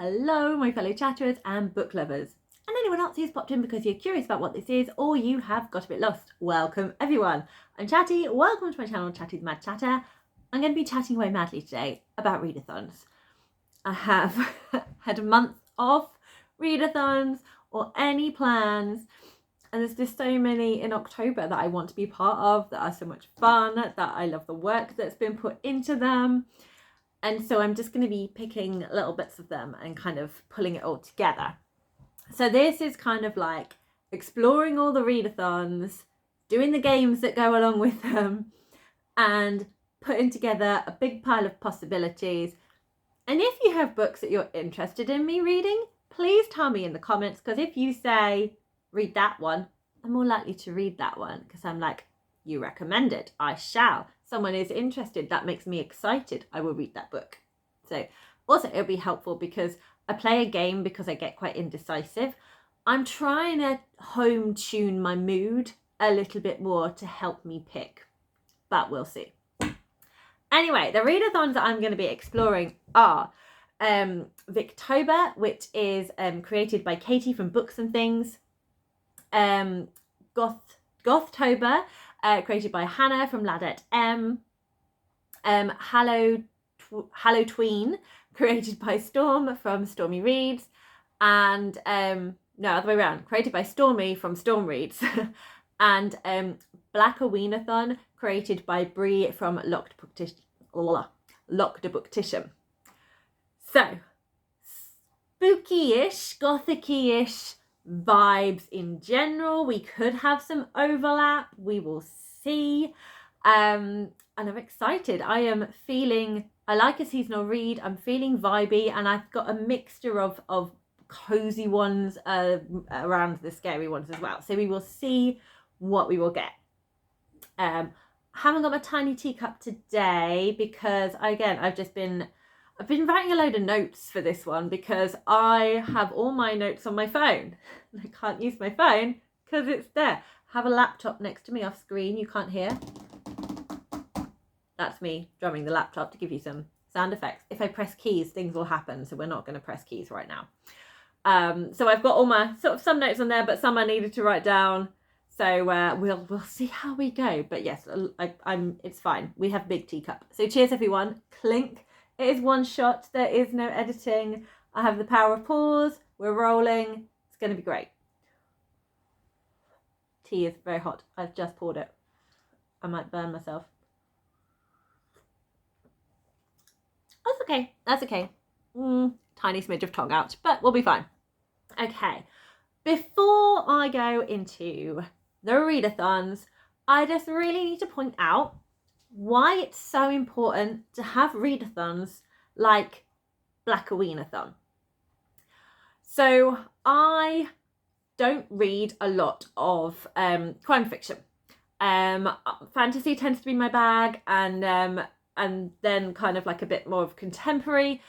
Hello, my fellow chatterers and book lovers, and anyone else who's popped in because you're curious about what this is or you have got a bit lost. Welcome, everyone. I'm Chatty. Welcome to my channel, Chatty the Mad Chatter. I'm going to be chatting away madly today about readathons. I have had a month off readathons or any plans, and there's just so many in October that I want to be part of, that are so much fun, that I love the work that's been put into them. And so I'm just going to be picking little bits of them and kind of pulling it all together. So this is kind of like exploring all the readathons, doing the games that go along with them, and putting together a big pile of possibilities. And if you have books that you're interested in me reading, please tell me in the comments, because if you say, read that one, I'm more likely to read that one, because I'm like, you recommend it, I shall. Someone is interested, that makes me excited, I will read that book. So also it'll be helpful because I play a game because I get quite indecisive. I'm trying to home tune my mood a little bit more to help me pick, but we'll see. Anyway, the readathons that I'm going to be exploring are Victober, which is created by Katie from Books and Things, Gothtober, created by Hannah from Ladette M, Hallowtween, created by Storm from Stormi Reads, and no, other way around, created by Stormi from Storm Reads, and Blackoweenathon, created by Bree from Locked-a-Booktician. So, spooky-ish, gothic-ish vibes in general. We could have some overlap, we will see. And I'm excited. I like a seasonal read, I'm feeling vibey, and I've got a mixture of cozy ones around the scary ones as well. So we will see what we will get. Haven't got my tiny teacup today because, again, I've been writing a load of notes for this one because I have all my notes on my phone. I can't use my phone because it's there. I have a laptop next to me off screen, you can't hear. That's me drumming the laptop to give you some sound effects. If I press keys, things will happen, so we're not going to press keys right now. So I've got all my some notes on there, but some I needed to write down. So we'll see how we go. But yes, it's fine. We have big teacup. So cheers, everyone. Clink. It is one shot. There is no editing. I have the power of pause. We're rolling. It's going to be great. Tea is very hot. I've just poured it. I might burn myself. That's okay. That's okay. Tiny smidge of tongue out, but we'll be fine. Okay. Before I go into the readathons, I just really need to point out why it's so important to have readathons like Blackoweenathon. So I don't read a lot of crime fiction. Fantasy tends to be my bag, and then kind of like a bit more of contemporary.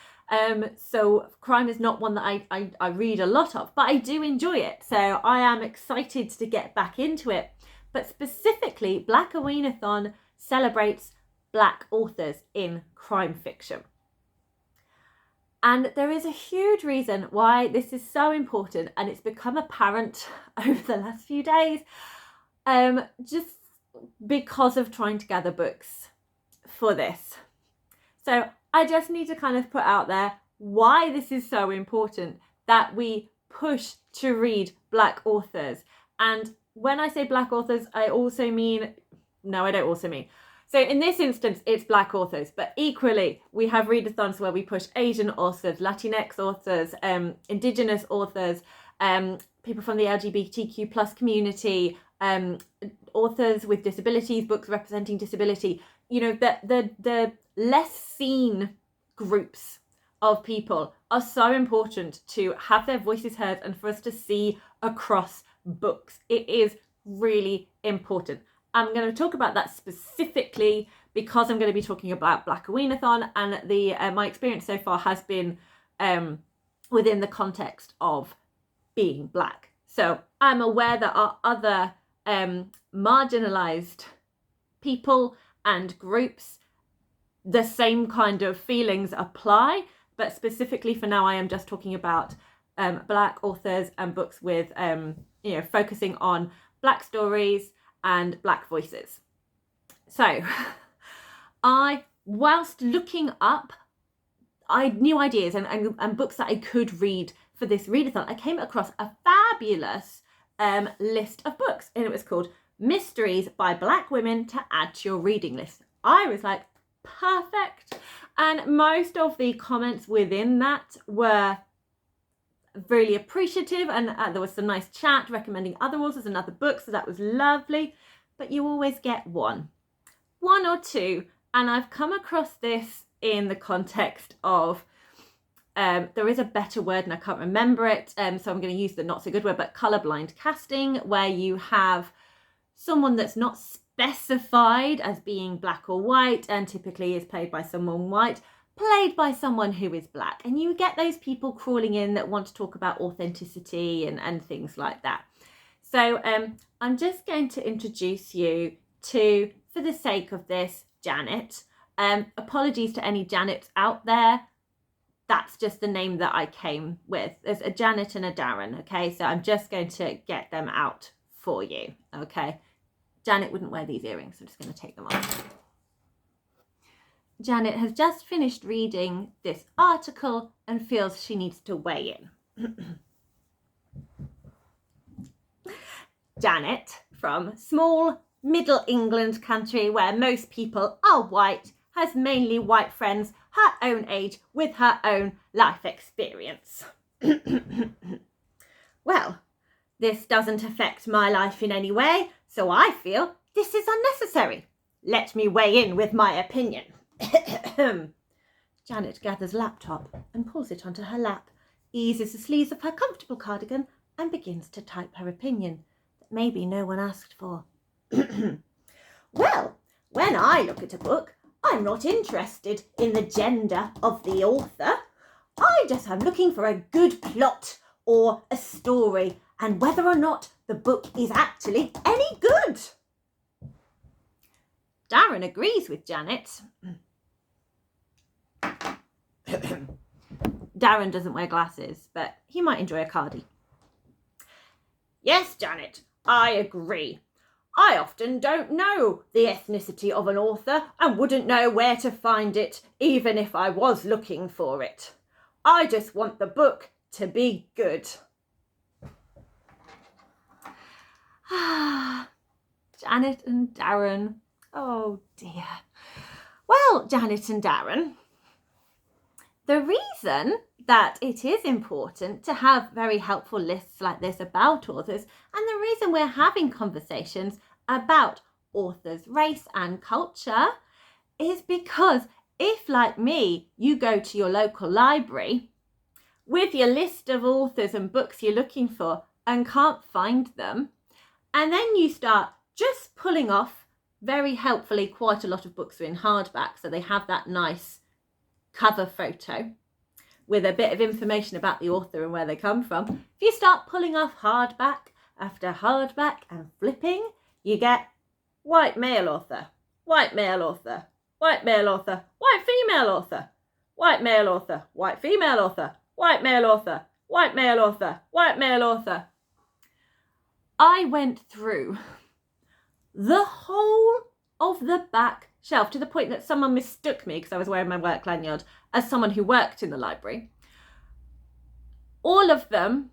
So crime is not one that I read a lot of, but I do enjoy it. So I am excited to get back into it. But specifically, Blackoweenathon celebrates Black authors in crime fiction. And there is a huge reason why this is so important, and it's become apparent over the last few days, just because of trying to gather books for this. So I just need to kind of put out there why this is so important that we push to read Black authors. And when I say Black authors, I don't also mean. So in this instance, it's Black authors, but equally we have readathons where we push Asian authors, Latinx authors, Indigenous authors, people from the LGBTQ plus community, authors with disabilities, books representing disability. You know, the less seen groups of people are so important to have their voices heard and for us to see across books. It is really important. I'm going to talk about that specifically because I'm going to be talking about Blackoweenathon, and my experience so far has been within the context of being Black. So I'm aware there are other marginalised people and groups. The same kind of feelings apply, but specifically for now I am just talking about Black authors and books with focusing on Black stories and Black voices. So whilst looking up new ideas and books that I could read for this readathon, I came across a fabulous list of books, and it was called Mysteries by Black Women to Add to Your Reading List. I was like, perfect. And most of the comments within that were really appreciative, and there was some nice chat recommending other authors and other books, so that was lovely. But you always get one or two, and I've come across this in the context of there is a better word and I can't remember it, so I'm going to use the not so good word, but colourblind casting, where you have someone that's not specified as being black or white and typically is played by someone white, played by someone who is black, and you get those people crawling in that want to talk about authenticity and things like that. So I'm just going to introduce you to, for the sake of this, Janet. Apologies to any Janets out there. That's just the name that I came with. There's a Janet and a Darren, okay? So I'm just going to get them out for you, okay? Janet wouldn't wear these earrings, so I'm just going to take them off. Janet has just finished reading this article and feels she needs to weigh in. Janet, from small Middle England country where most people are white, has mainly white friends her own age with her own life experience. Well, this doesn't affect my life in any way, so I feel this is unnecessary. Let me weigh in with my opinion. Janet gathers laptop and pulls it onto her lap, eases the sleeves of her comfortable cardigan and begins to type her opinion that maybe no one asked for. Well, when I look at a book, I'm not interested in the gender of the author. I just am looking for a good plot or a story and whether or not the book is actually any good. Darren agrees with Janet. Darren doesn't wear glasses, but he might enjoy a cardie. Yes, Janet, I agree. I often don't know the ethnicity of an author and wouldn't know where to find it, even if I was looking for it. I just want the book to be good. Janet and Darren. Oh dear. Well, Janet and Darren, the reason that it is important to have very helpful lists like this about authors, and the reason we're having conversations about authors' race and culture, is because if, like me, you go to your local library with your list of authors and books you're looking for and can't find them, and then you start just pulling off, very helpfully, quite a lot of books are in hardback, so they have that nice cover photo with a bit of information about the author and where they come from. If you start pulling off hardback after hardback and flipping, you get white male author, white male author, white male author, white female author, white male author, white female author, white male author, white male author, white male author. I went through the whole of the back shelf to the point that someone mistook me, because I was wearing my work lanyard, as someone who worked in the library. All of them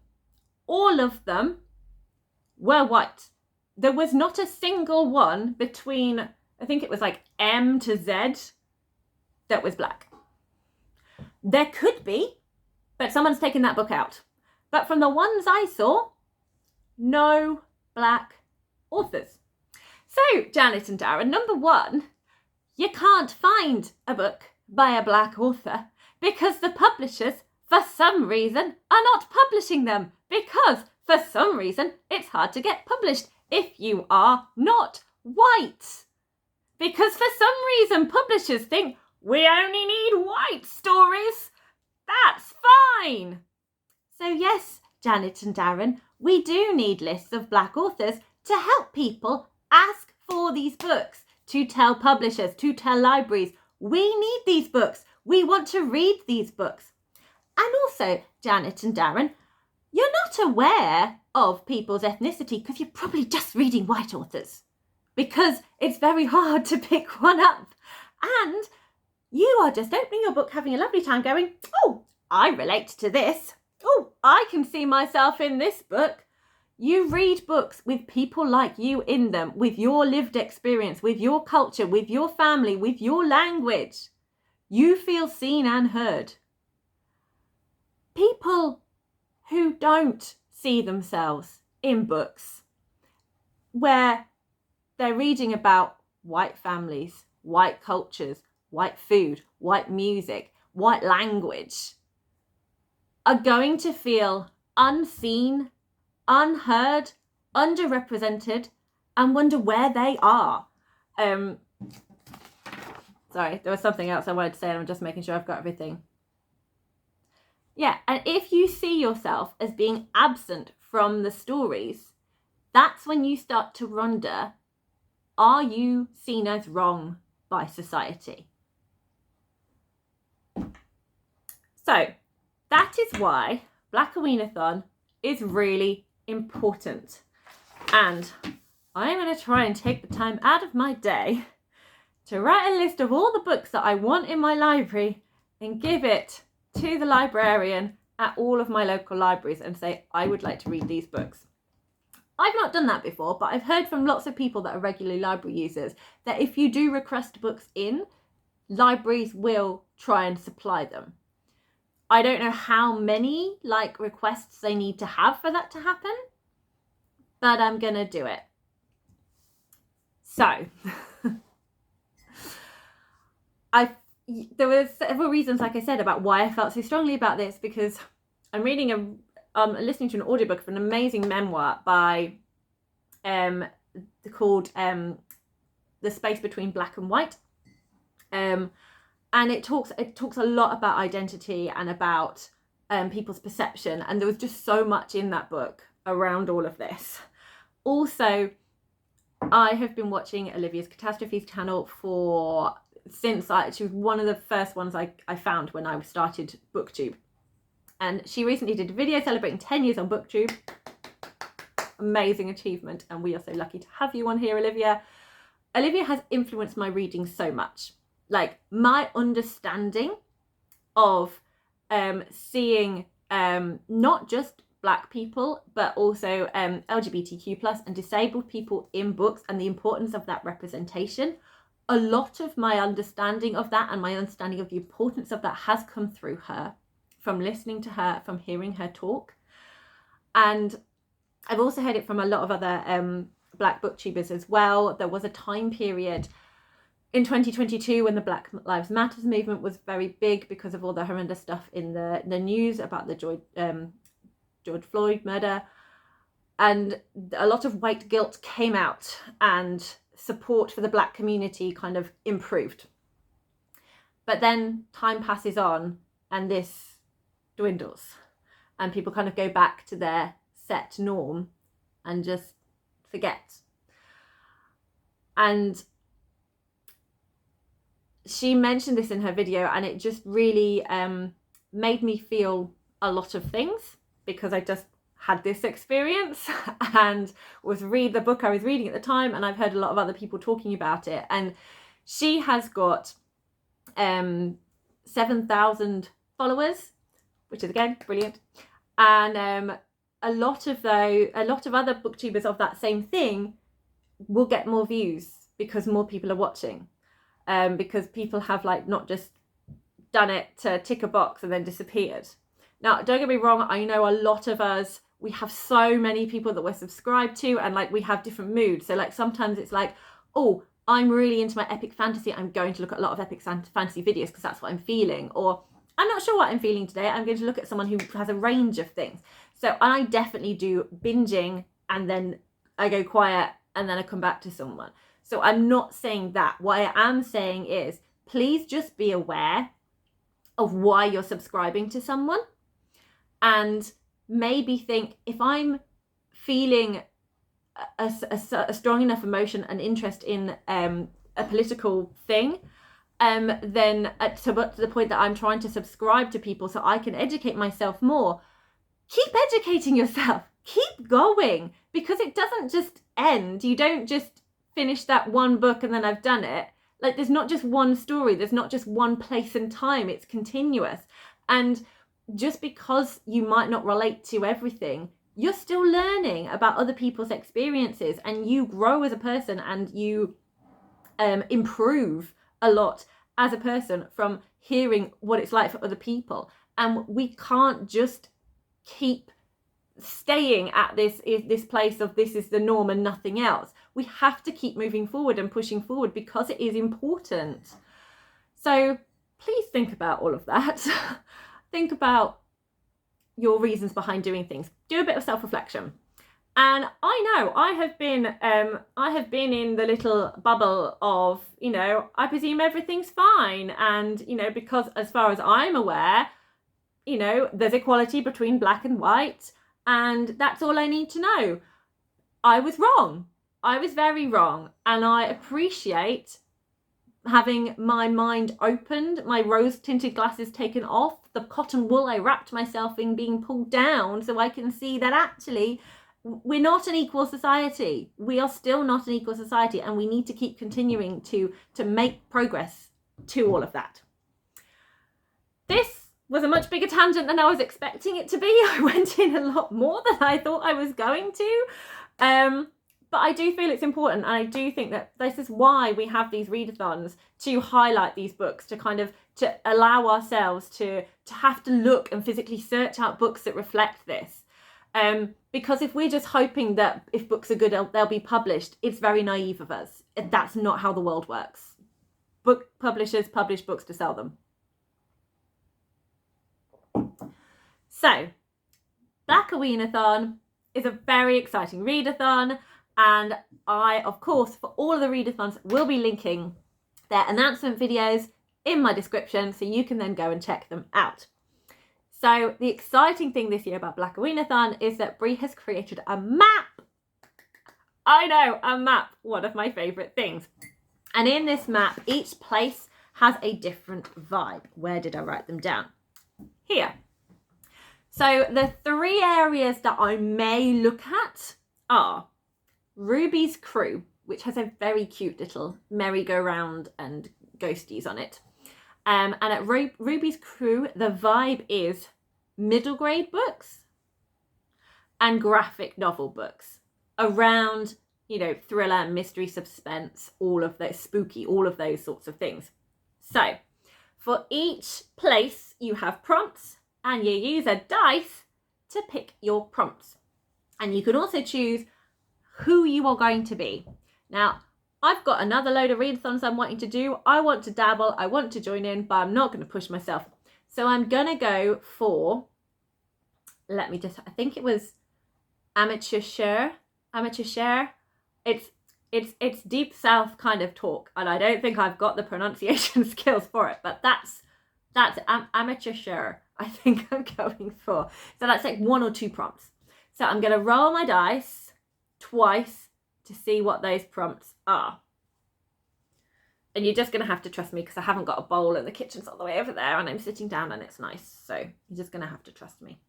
were white. There was not a single one between, I think it was like M to Z, that was black. There could be, but someone's taken that book out. But from the ones I saw, no black authors. So, Janet and Darren, number one, you can't find a book by a black author because the publishers, for some reason, are not publishing them, because for some reason it's hard to get published if you are not white. Because for some reason publishers think we only need white stories. That's fine. So yes, Janet and Darren, we do need lists of black authors to help people ask for these books, to tell publishers, to tell libraries, we need these books. We want to read these books. And also, Janet and Darren, you're not aware of people's ethnicity because you're probably just reading white authors, because it's very hard to pick one up. And you are just opening your book, having a lovely time going, oh, I relate to this. Oh, I can see myself in this book. You read books with people like you in them, with your lived experience, with your culture, with your family, with your language. You feel seen and heard. People who don't see themselves in books where they're reading about white families, white cultures, white food, white music, white language, are going to feel unseen, unheard, underrepresented, and wonder where they are. Sorry, there was something else I wanted to say, and I'm just making sure I've got everything. Yeah, and if you see yourself as being absent from the stories, that's when you start to wonder, are you seen as wrong by society? So that is why Blackoweenathon is really important. And I'm going to try and take the time out of my day to write a list of all the books that I want in my library and give it to the librarian at all of my local libraries and say, I would like to read these books. I've not done that before, but I've heard from lots of people that are regularly library users that if you do request books in, libraries will try and supply them. I don't know how many requests they need to have for that to happen, but I'm gonna do it. So there were several reasons, like I said, about why I felt so strongly about this, because I'm reading listening to an audiobook of an amazing memoir by called The Space Between Black and White, and it talks a lot about identity and about people's perception, and there was just so much in that book around all of this. Also, I have been watching Olivia's Catastrophes channel since she was one of the first ones I found when I started BookTube. And she recently did a video celebrating 10 years on BookTube. Amazing achievement. And we are so lucky to have you on here, Olivia. Olivia has influenced my reading so much. Like, my understanding of seeing not just Black people, but also LGBTQ+ and disabled people in books, and the importance of that representation. A lot of my understanding of that and my understanding of the importance of that has come through her, from listening to her, from hearing her talk. And I've also heard it from a lot of other Black booktubers as well. There was a time period in 2022 when the Black Lives Matter movement was very big because of all the horrendous stuff in the news about the George Floyd murder. And a lot of white guilt came out, and support for the Black community kind of improved. But then time passes on and this dwindles, and people kind of go back to their set norm and just forget. And she mentioned this in her video, and it just really made me feel a lot of things, because I just had this experience and read the book I was reading at the time, and I've heard a lot of other people talking about it. And she has got 7,000 followers, which is again brilliant. And a lot of other booktubers of that same thing will get more views because more people are watching, because people have not just done it to tick a box and then disappeared. Now, don't get me wrong, I know a lot of us, we have so many people that we're subscribed to, and we have different moods. So sometimes it's oh, I'm really into my epic fantasy, I'm going to look at a lot of epic fantasy videos because that's what I'm feeling. Or I'm not sure what I'm feeling today, I'm going to look at someone who has a range of things. So I definitely do binging, and then I go quiet, and then I come back to someone. So I'm not saying that. What I am saying is, please just be aware of why you're subscribing to someone, and maybe think, if I'm feeling a strong enough emotion and interest in a political thing, then to the point that I'm trying to subscribe to people so I can educate myself more. Keep educating yourself. Keep going, because it doesn't just end. You don't just finish that one book and then I've done it. Like, there's not just one story. There's not just one place and time. It's continuous. And just because you might not relate to everything, you're still learning about other people's experiences, and you grow as a person, and you improve a lot as a person from hearing what it's like for other people. And we can't just keep staying at this place of this is the norm and nothing else. We have to keep moving forward and pushing forward, because it is important. So please think about all of that. Think about your reasons behind doing things. Do a bit of self-reflection. And I know I have been in the little bubble of, you know, I presume everything's fine, and, you know, because as far as I'm aware, you know, there's equality between black and white, and that's all I need to know. I was wrong. I was very wrong, and I appreciate having my mind opened, my rose-tinted glasses taken off, the cotton wool I wrapped myself in being pulled down, so I can see that actually we're not an equal society. We are still not an equal society, and we need to keep continuing to make progress to all of that. This was a much bigger tangent than I was expecting it to be. I went in a lot more than I thought I was going to. But I do feel it's important, and I do think that this is why we have these readathons, to highlight these books, to kind of to allow ourselves to have to look and physically search out books that reflect this. Because if we're just hoping that if books are good, they'll be published, it's very naive of us. That's not how the world works. Book publishers publish books to sell them. So, Blackoweenathon is a very exciting readathon, and I, of course, for all of the readathons, will be linking their announcement videos in my description, so you can then go and check them out. So the exciting thing this year about Blackoweenathon is that Brie has created a map. I know, a map, one of my favourite things. And in this map, each place has a different vibe. Where did I write them down? Here. So the three areas that I may look at are Ruby's Crew, which has a very cute little merry-go-round and ghosties on it. And at Ruby's Crew, the vibe is middle grade books and graphic novel books around, you know, thriller, mystery, suspense, all of those, spooky, all of those sorts of things. So for each place, you have prompts, and you use a dice to pick your prompts. And you can also choose who you are going to be. Now, I've got another load of readathons I'm wanting to do. I want to dabble, I want to join in, but I'm not going to push myself. So I'm going to go for, I think it was amateur share. It's deep south kind of talk, and I don't think I've got the pronunciation skills for it, but that's amateur share, I think I'm going for. So that's like 1 or 2 prompts. So I'm going to roll my dice twice to see what those prompts are. And you're just going to have to trust me, because I haven't got a bowl and the kitchen's all the way over there and I'm sitting down and it's nice. So you're just going to have to trust me.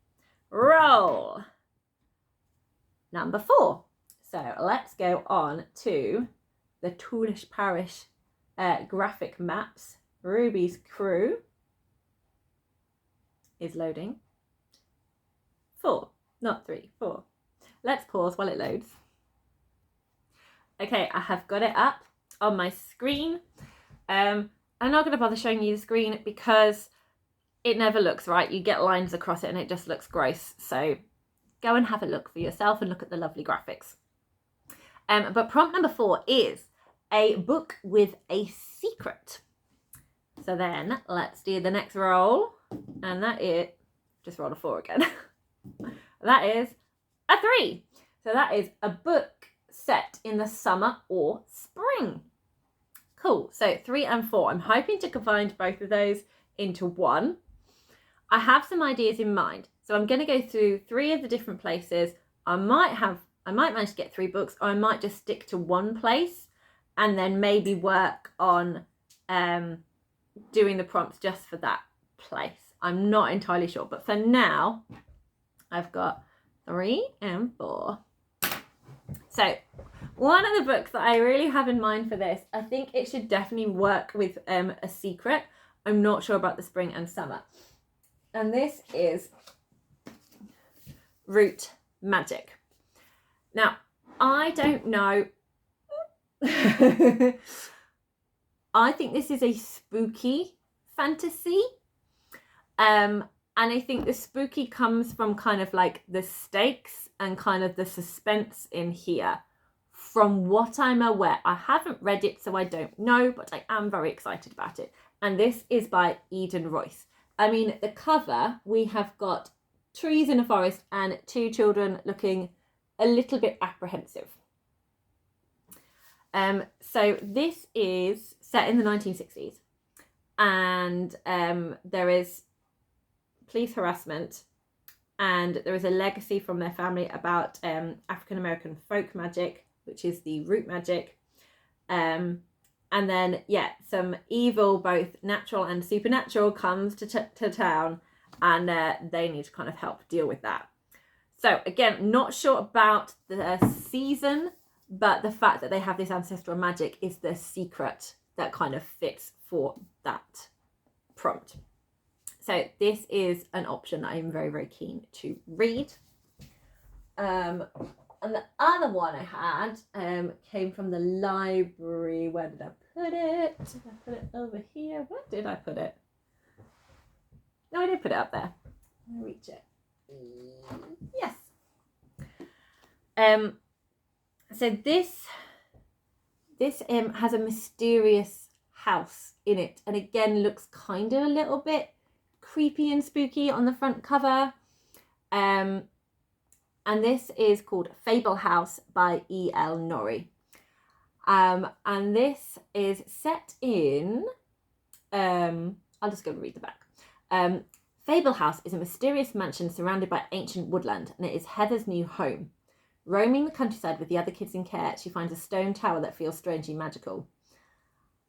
Roll. Number 4. So let's go on to the Toolish Parish graphic maps. Ruby's Crew is loading. 4, not 3, 4. Let's pause while it loads. Okay, I have got it up on my screen. I'm not going to bother showing you the screen because it never looks right. You get lines across it and it just looks gross. So go and have a look for yourself and look at the lovely graphics. But prompt number 4 is a book with a secret. So then let's do the next roll. And that is, just roll a 4 again. That is a 3. So that is a book set in the summer or spring. Cool. So 3 and 4. I'm hoping to combine both of those into one. I have some ideas in mind. So I'm going to go through 3 of the different places. I might manage to get 3 books, or I might just stick to one place and then maybe work on doing the prompts just for that place. I'm not entirely sure, but for now, I've got 3 and 4. So one of the books that I really have in mind for this, I think it should definitely work with a secret. I'm not sure about the spring and summer. And this is Root Magic. Now, I don't know. I think this is a spooky fantasy. And I think the spooky comes from kind of like the stakes and kind of the suspense in here. From what I'm aware, I haven't read it, so I don't know, but I am very excited about it. And this is by Eden Royce. I mean, the cover, we have got trees in a forest and 2 children looking a little bit apprehensive. So this is set in the 1960s, and there is police harassment, and there is a legacy from their family about African American folk magic, which is the root magic, and then some evil, both natural and supernatural, comes to town, and they need to kind of help deal with that. So again, not sure about the season, but the fact that they have this ancestral magic is the secret that kind of fits for that prompt. So this is an option that I'm very, very keen to read. And the other one I had came from the library. Where did I put it? Did I put it over here? Where did I put it? No, I did put it up there. Let me reach it. Yes. So this has a mysterious house in it, and again looks kind of a little bit creepy and spooky on the front cover. And this is called Fable House by E.L. Norrie. And this is set in, I'll just go and read the back. Fable House is a mysterious mansion surrounded by ancient woodland, and it is Heather's new home. Roaming the countryside with the other kids in care, she finds a stone tower that feels strangely magical,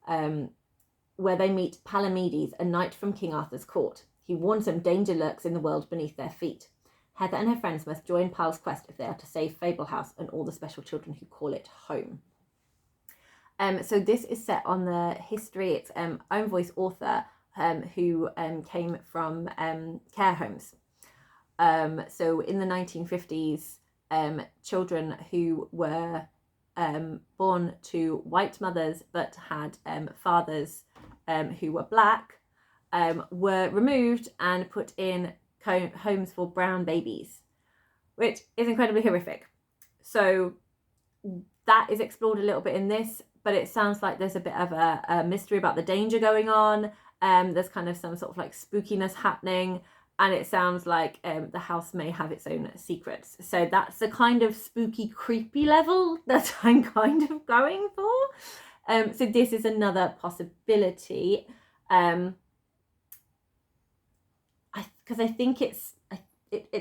where they meet Palamedes, a knight from King Arthur's court. He warns them danger lurks in the world beneath their feet. Heather and her friends must join Pal's quest if they are to save Fable House and all the special children who call it home. So this is set on the history. It's own voice author who came from care homes. So in the 1950s, children who were born to white mothers but had fathers who were black were removed and put in homes for brown babies, which is incredibly horrific. So that is explored a little bit in this, but it sounds like there's a bit of a mystery about the danger going on. There's kind of some sort of like spookiness happening, and it sounds like the house may have its own secrets. So that's the kind of spooky, creepy level that I'm kind of going for. So this is another possibility. Because I think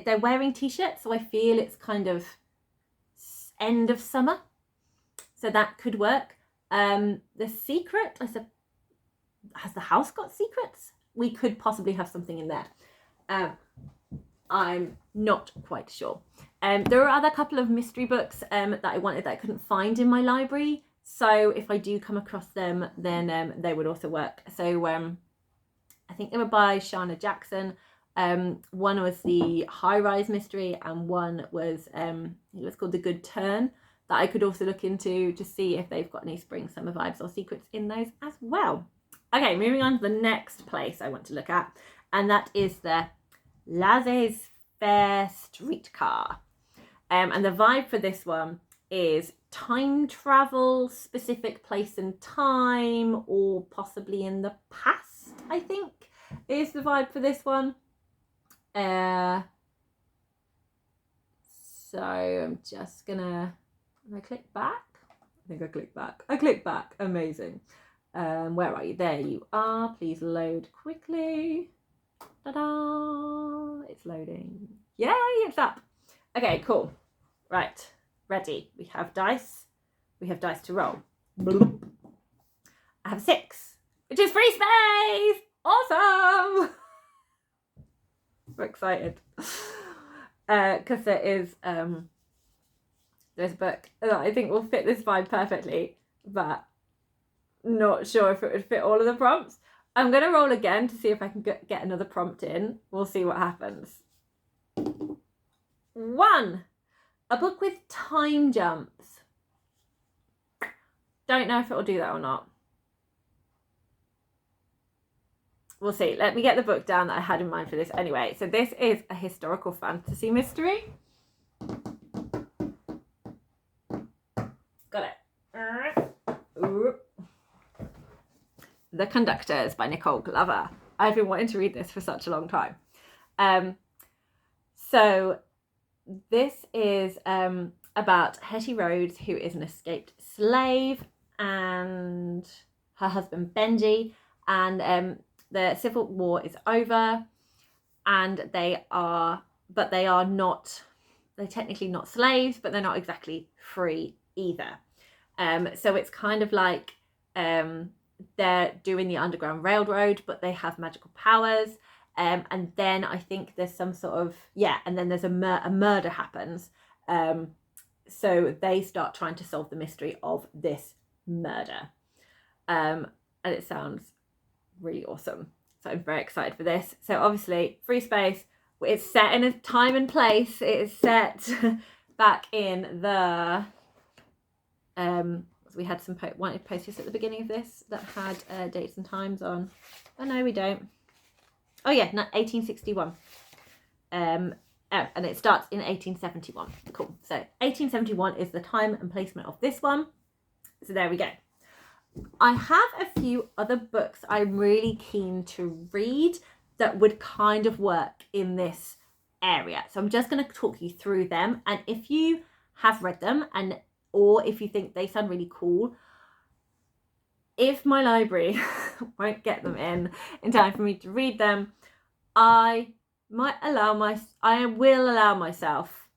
they're wearing t-shirts, so I feel it's kind of end of summer, so that could work. The secret, I said, has the house got secrets? We could possibly have something in there. I'm not quite sure. There are other couple of mystery books that I wanted that I couldn't find in my library, so if I do come across them, then they would also work. So I think they were by Shana Jackson. One was the High Rise mystery, and one was it was called The Good Turn, that I could also look into to see if they've got any spring summer vibes or secrets in those as well. Okay, moving on to the next place I want to look at, and that is the Laissez-Faire Streetcar. And the vibe for this one is time travel, specific place and time, or possibly in the past, I think, is the vibe for this one. So I'm just gonna, I click back? I think I click back. I click back. Amazing. Where are you? There you are. Please load quickly. Ta-da! It's loading. Yay, it's up. Okay, cool. Right, ready. We have dice. We have dice to roll. Bloop. I have 6. which is free space. Awesome. I'm excited because there is there's a book that I think will fit this vibe perfectly, but not sure if it would fit all of the prompts. I'm going to roll again to see if I can get another prompt in. We'll see what happens. 1. A book with time jumps. Don't know if it will do that or not. We'll see. Let me get the book down that I had in mind for this anyway. So this is a historical fantasy mystery. Got it. The Conductors by Nicole Glover. I've been wanting to read this for such a long time. So this is about Hetty Rhodes, who is an escaped slave, and her husband Benji, and the Civil War is over, and they're technically not slaves, but they're not exactly free either. So it's kind of like they're doing the Underground Railroad, but they have magical powers. And then I think there's some sort of, and then there's a murder happens. So they start trying to solve the mystery of this murder. And it sounds really awesome. So I'm very excited for this. So obviously, free space. It's set in a time and place. It is set back in the... we had some wanted posters at the beginning of this that had dates and times on. Oh no, we don't. Oh yeah, 1861. And it starts in 1871. Cool. So 1871 is the time and placement of this one. So there we go. I have a few other books I'm really keen to read that would kind of work in this area. So I'm just going to talk you through them. And if you have read them, or if you think they sound really cool, if my library won't get them in time for me to read them, I will allow myself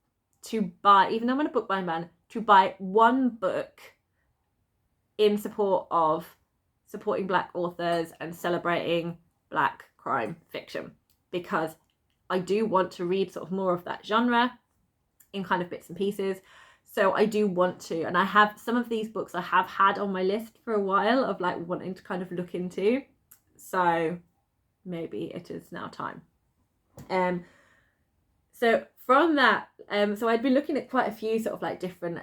to buy, even though I'm on a book buying ban, to buy one book in support of supporting Black authors and celebrating Black crime fiction, because I do want to read sort of more of that genre in kind of bits and pieces. So I do want to, and I have some of these books I have had on my list for a while of like wanting to kind of look into. So maybe it is now time. So from that, so I'd been looking at quite a few sort of like different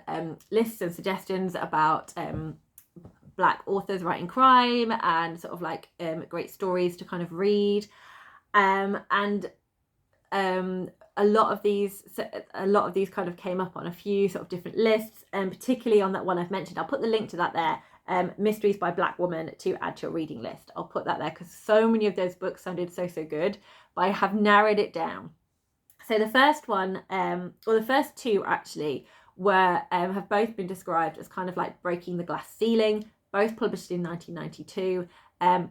lists and suggestions about Black authors writing crime and sort of like great stories to kind of read, and a lot of these kind of came up on a few sort of different lists, and particularly on that one I've mentioned. I'll put the link to that there, Mysteries by Black Woman, to add to your reading list. I'll put that there because so many of those books sounded so good, but I have narrowed it down. So the first one, or the first two actually, have both been described as kind of like breaking the glass ceiling, both published in 1992,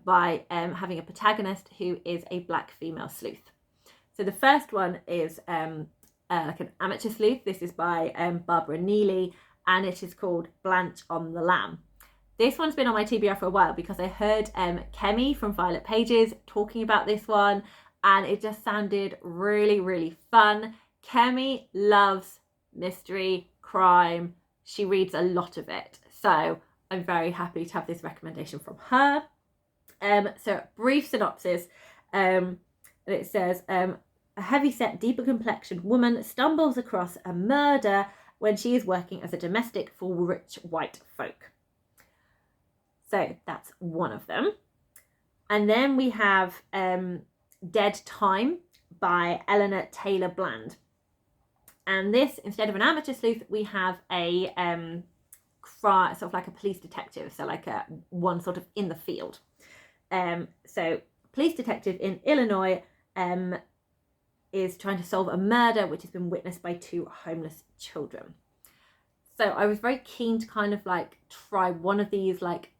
by having a protagonist who is a Black female sleuth. So the first one is like an amateur sleuth. This is by Barbara Neely, and it is called Blanche on the Lamb. This one's been on my TBR for a while because I heard Kemi from Violet Pages talking about this one, and it just sounded really, really fun. Kemi loves mystery, crime. She reads a lot of it. So I'm very happy to have this recommendation from her. So brief synopsis. And it says, a heavy-set, deeper complexioned woman stumbles across a murder when she is working as a domestic for rich white folk. So that's one of them. And then we have Dead Time by Eleanor Taylor Bland. And this, instead of an amateur sleuth, we have a sort of like a police detective, so like one sort of in the field. So police detective in Illinois is trying to solve a murder which has been witnessed by two homeless children. So I was very keen to kind of like try one of these like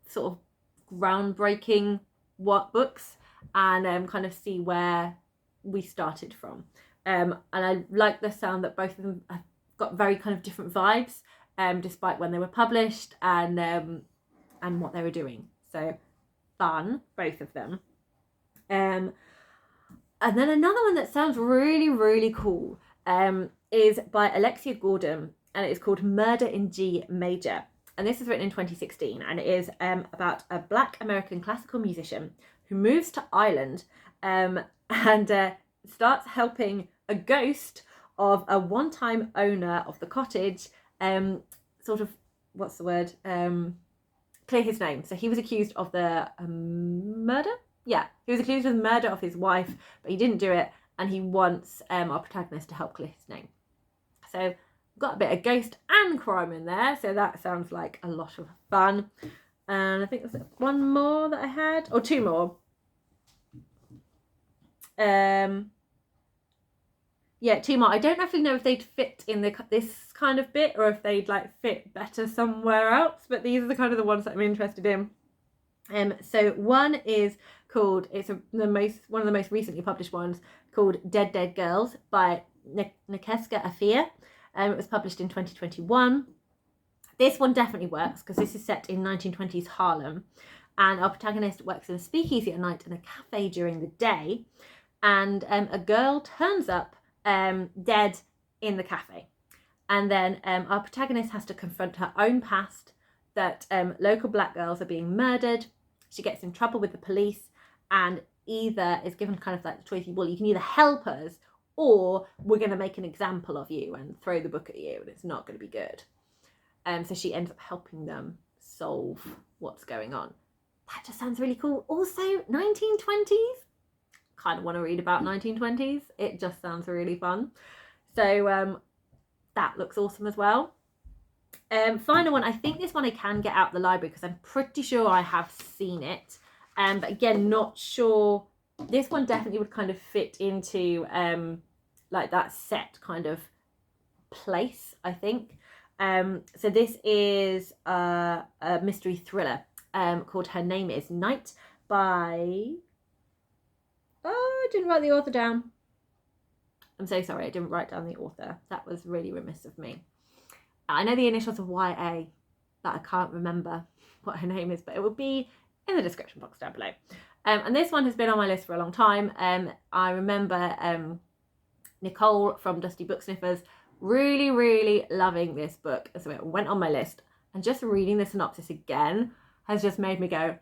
sort of groundbreaking books and kind of see where we started from. And I like the sound that both of them have got very kind of different vibes, despite when they were published and what they were doing. So fun, both of them. And then another one that sounds really, really cool is by Alexia Gordon, and it is called Murder in G Major. And this was written in 2016, and it is about a Black American classical musician who moves to Ireland and starts helping a ghost of a one-time owner of the cottage sort of, what's the word, clear his name. So he was accused of the murder? Yeah, he was accused of the murder of his wife, but he didn't do it, and he wants our protagonist to help clear his name. So we've got a bit of ghost and crime in there, so that sounds like a lot of fun. And I think there's one more that I had, or two more. Yeah, two more. I don't actually know if they'd fit in this kind of bit, or if they'd like fit better somewhere else, but these are the kind of the ones that I'm interested in. So one is called, one of the most recently published ones, called Dead Dead Girls by Nkeska Afia. It was published in 2021. This one definitely works because this is set in 1920s Harlem, and our protagonist works in a speakeasy at night and a cafe during the day, and a girl turns up dead in the cafe, and then our protagonist has to confront her own past, that local black girls are being murdered. She gets in trouble with the police, and either is given kind of like the choice, well, you can either help us, or we're going to make an example of you and throw the book at you, and it's not going to be good. So she ends up helping them solve what's going on. That just sounds really cool. Also, 1920s. Kind of want to read about 1920s. It just sounds really fun. So that looks awesome as well. Final one. I think this one I can get out the library because I'm pretty sure I have seen it. But again, not sure. This one definitely would kind of fit into like that set kind of place, I think. So this is a mystery thriller called Her Name is Night by... Oh, I didn't write the author down. I'm so sorry, I didn't write down the author. That was really remiss of me. I know the initials of YA, but I can't remember what her name is, but it will be in the description box down below. And this one has been on my list for a long time. I remember Nicole from Dusty Book Sniffers really, really loving this book. So it went on my list, and just reading the synopsis again has just made me go,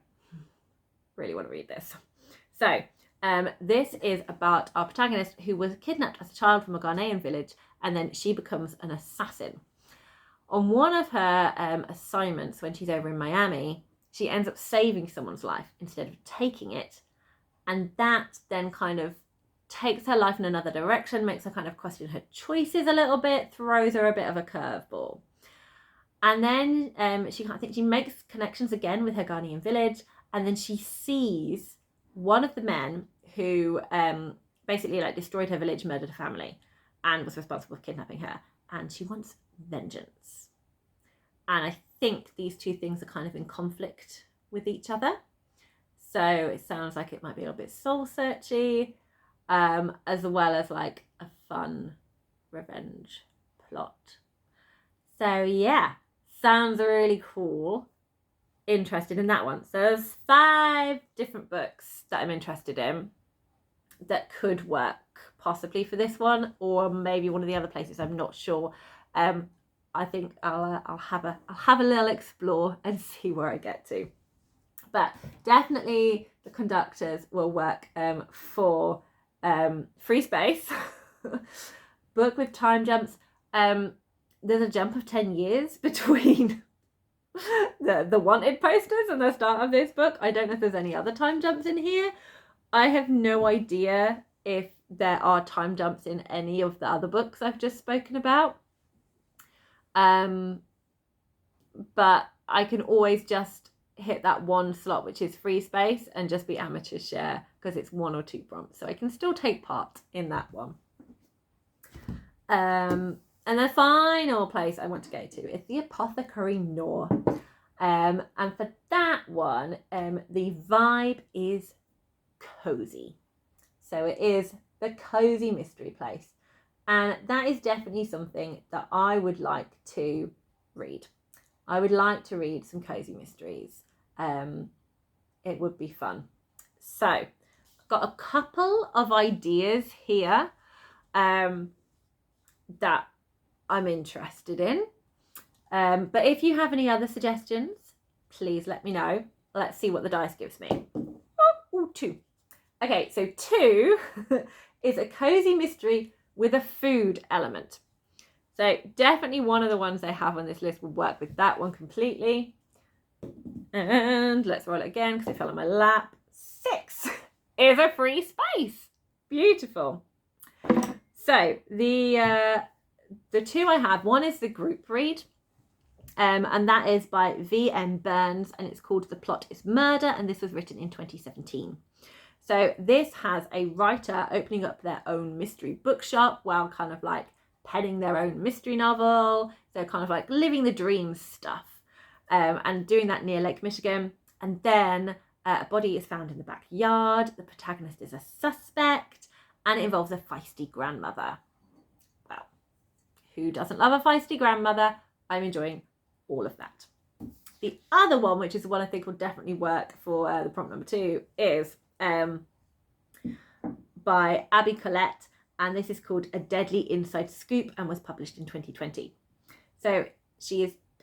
really want to read this. So this is about our protagonist who was kidnapped as a child from a Ghanaian village, and then she becomes an assassin. On one of her assignments when she's over in Miami, she ends up saving someone's life instead of taking it. And that then kind of takes her life in another direction, makes her kind of question her choices a little bit, throws her a bit of a curveball. And then she makes connections again with her Ghanaian village, and then she sees one of the men who basically like destroyed her village, murdered her family, and was responsible for kidnapping her. And she wants vengeance. And I think these two things are kind of in conflict with each other. So it sounds like it might be a little bit soul-searchy, as well as like a fun revenge plot. So yeah, sounds really cool. Interested in that one. So there's 5 different books that I'm interested in that could work possibly for this one, or maybe one of the other places. I'm not sure. I think I'll have a little explore and see where I get to. But definitely the conductors will work for free space. Book with time jumps. There's a jump of 10 years between the wanted posters and the start of this book. I don't know if there's any other time jumps in here. I have no idea if there are time jumps in any of the other books I've just spoken about. But I can always just hit that one slot, which is free space, and just be amateur share because it's 1 or 2 prompts, so I can still take part in that one. And the final place I want to go to is the Apothecary Noir. And for that one, the vibe is cozy. So it is the cozy mystery place. And that is definitely something that I would like to read. I would like to read some cozy mysteries. it would be fun. So I've got a couple of ideas here that I'm interested in. But if you have any other suggestions, please let me know. Let's see what the dice gives me. Oh, 2. Okay, so 2 is a cozy mystery with a food element. So definitely one of the ones I have on this list would work with that one completely. And let's roll it again because it fell on my lap. 6 is a free space. Beautiful. So the 2 I have, one is the group read. And that is by V.M. Burns, and it's called The Plot is Murder, and this was written in 2017. So this has a writer opening up their own mystery bookshop while kind of like penning their own mystery novel. So kind of like living the dream stuff, and doing that near Lake Michigan. And then a body is found in the backyard. The protagonist is a suspect, and it involves a feisty grandmother. Well, who doesn't love a feisty grandmother? I'm enjoying all of that. The other one, which is one I think will definitely work for the prompt number 2, is by Abby Collette, and this is called A Deadly Inside Scoop and was published in 2020. So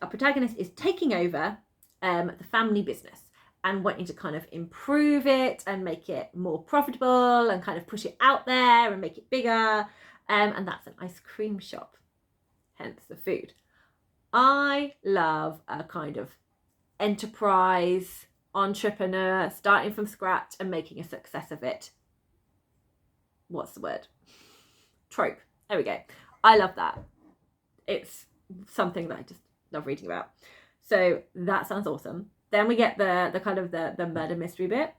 our protagonist is taking over the family business and wanting to kind of improve it and make it more profitable and kind of push it out there and make it bigger, and that's an ice cream shop, hence the food. I love a kind of enterprise entrepreneur starting from scratch and making a success of it. What's the word? Trope. There we go. I love that. It's something that I just love reading about. So that sounds awesome. Then we get the kind of the murder mystery bit.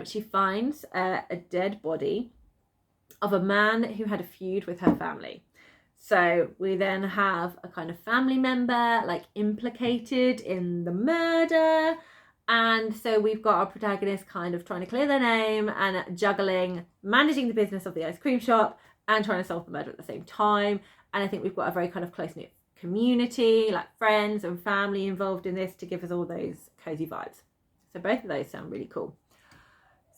She finds a dead body of a man who had a feud with her family. So we then have a kind of family member like implicated in the murder. And so we've got our protagonist kind of trying to clear their name and juggling, managing the business of the ice cream shop and trying to solve the murder at the same time. And I think we've got a very kind of close-knit community, like friends and family involved in this to give us all those cozy vibes. So both of those sound really cool.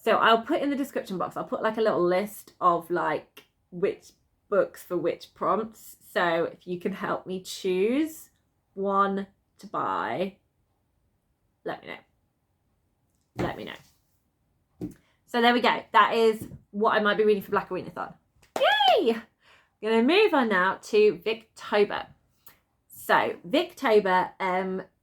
So I'll put in the description box, I'll put like a little list of like which books for which prompts. So if you can help me choose one to buy, let me know. So there we go. That is what I might be reading for Blackoweenathon. Yay! I'm going to move on now to Victober. So Victober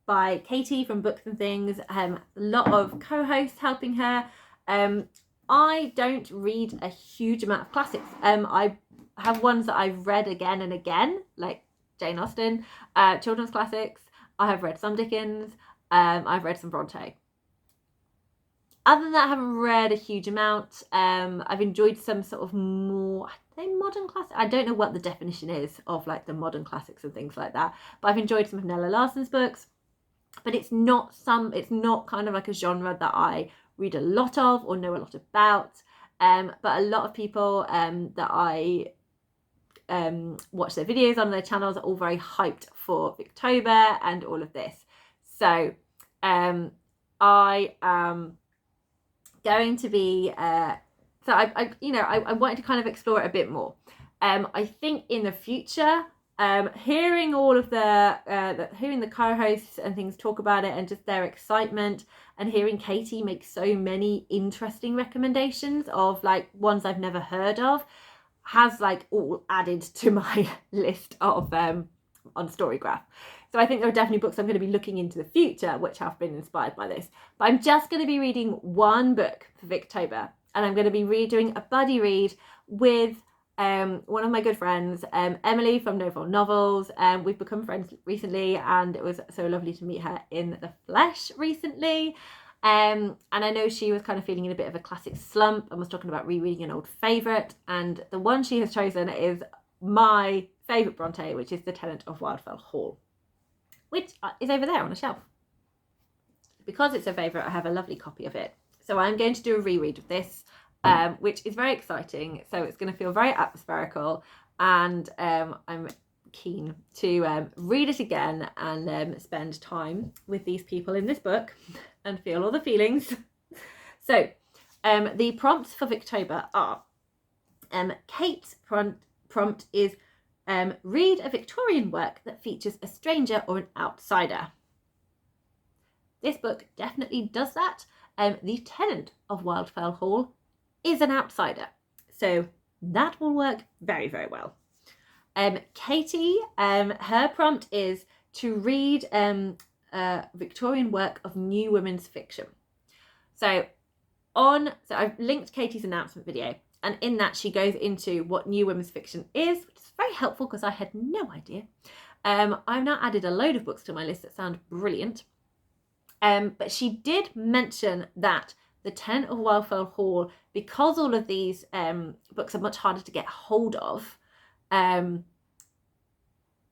by Katie from Books and Things. A lot of co-hosts helping her. I don't read a huge amount of classics. I have ones that I've read again and again, like Jane Austen, children's classics. I have read some Dickens. I've read some Bronte. Other than that, I haven't read a huge amount. I've enjoyed some sort of more, modern classics. I don't know what the definition is of like the modern classics and things like that. But I've enjoyed some of Nella Larson's books. But it's not kind of like a genre that I read a lot of or know a lot about. But a lot of people that I watch their videos on their channels are all very hyped for Victober and all of this. So I am going to be I wanted to kind of explore it a bit more. I think in the future, hearing all of hearing the co-hosts and things talk about it and just their excitement, and hearing Katie make so many interesting recommendations of like ones I've never heard of, has like all added to my list of on Storygraph. So I think there are definitely books I'm going to be looking into the future which have been inspired by this. But I'm just going to be reading one book for Victober, and I'm going to be doing a buddy read with one of my good friends, Emily from Novel Novels. We've become friends recently, and it was so lovely to meet her in the flesh recently. And I know she was kind of feeling in a bit of a classic slump and was talking about rereading an old favourite. And the one she has chosen is my favourite Bronte, which is The Tenant of Wildfell Hall, which is over there on a shelf. Because it's a favourite, I have a lovely copy of it. So I'm going to do a reread of this, which is very exciting. So it's going to feel very atmospherical, and I'm keen to read it again and spend time with these people in this book and feel all the feelings So the prompts for Victober are, Kate's prompt is, read a Victorian work that features a stranger or an outsider. This book definitely does that. The tenant of Wildfell Hall is an outsider, so that will work very, very well. Katie, her prompt is to read a Victorian work of new women's fiction. So I've linked Katie's announcement video, and in that she goes into what new women's fiction is, which is very helpful because I had no idea. I've now added a load of books to my list that sound brilliant. But she did mention that the Tenant of Wildfell Hall, because all of these books are much harder to get hold of, they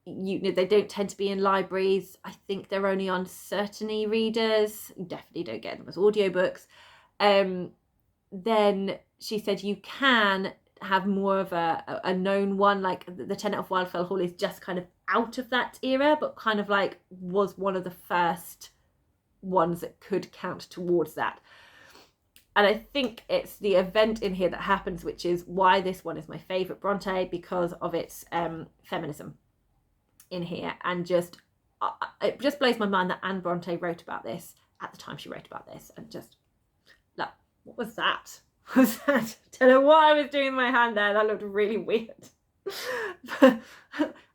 don't tend to be in libraries. I think they're only on certain e-readers. You definitely don't get them as audiobooks. Then she said you can have more of a known one, like the Tenant of Wildfell Hall is just kind of out of that era, but kind of like was one of the first ones that could count towards that. And I think it's the event in here that happens, which is why this one is my favourite Bronte, because of its feminism in here. And it just blows my mind that Anne Bronte wrote about this at the time she wrote about this. And just, look, what was that? Was that? Don't know what I was doing with my hand there. That looked really weird. I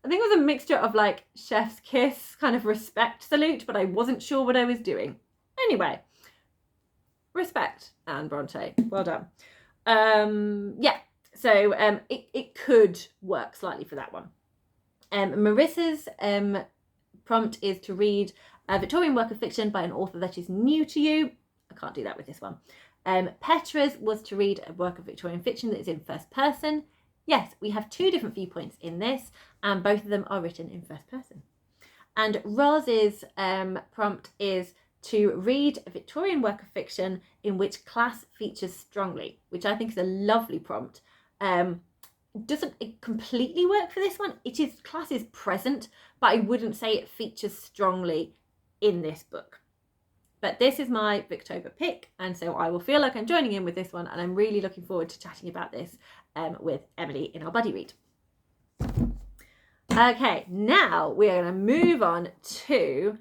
think it was a mixture of like chef's kiss, kind of respect salute, but I wasn't sure what I was doing. Anyway, respect, Anne Bronte. Well done. Yeah, so it could work slightly for that one. Marissa's prompt is to read a Victorian work of fiction by an author that is new to you. I can't do that with this one. Petra's was to read a work of Victorian fiction that is in first person. Yes, we have two different viewpoints in this, and both of them are written in first person. And Roz's prompt is to read a Victorian work of fiction in which class features strongly, which I think is a lovely prompt. Doesn't it completely work for this one? Class is present, but I wouldn't say it features strongly in this book. But this is my Victober pick, and so I will feel like I'm joining in with this one, and I'm really looking forward to chatting about this with Emily in our buddy read. Okay, now we are going to move on to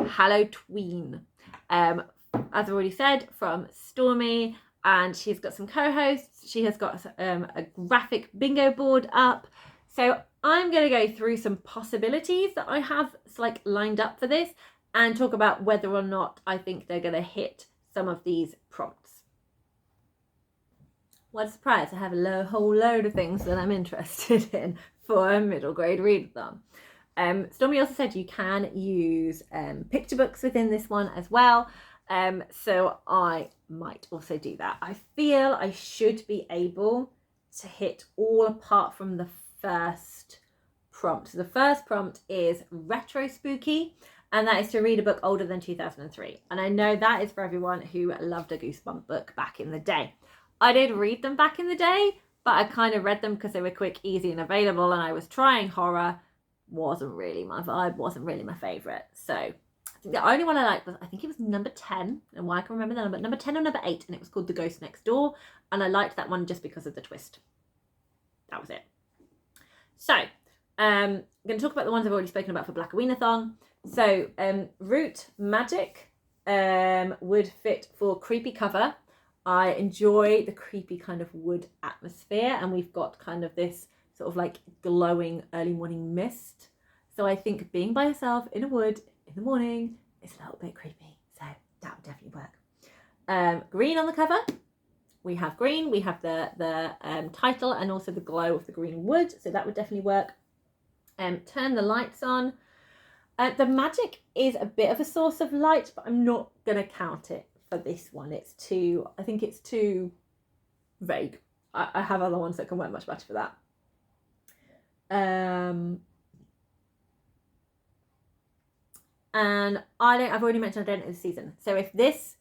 Hallowtween. As I've already said, from Stormi, and she's got some co-hosts. She has got a graphic bingo board up. So I'm going to go through some possibilities that I have like lined up for this, and talk about whether or not I think they're going to hit some of these prompts. What a surprise, I have a whole load of things that I'm interested in for a middle grade readathon. Stormi also said you can use picture books within this one as well, so I might also do that. I feel I should be able to hit all apart from the first prompt. So the first prompt is retro spooky, and that is to read a book older than 2003. And I know that is for everyone who loved a Goosebump book back in the day. I did read them back in the day, but I kind of read them because they were quick, easy and available, and I was trying horror. Wasn't really my vibe, wasn't really my favourite. So I think the only one I liked was, I think it was number 10, and why I can remember the number 10 or number 8, and it was called The Ghost Next Door, and I liked that one just because of the twist. That was it. So I'm going to talk about the ones I've already spoken about for Blackoweenathon. So Root Magic would fit for creepy cover. I enjoy the creepy kind of wood atmosphere, and we've got kind of this sort of like glowing early morning mist. So I think being by yourself in a wood in the morning is a little bit creepy. So that would definitely work. Green on the cover. We have green, we have the title and also the glow of the green wood. So that would definitely work. Turn the lights on. The magic is a bit of a source of light, but I'm not going to count it for this one. I think it's too vague. I have other ones that can work much better for that. And I've already mentioned I don't know the season. So if this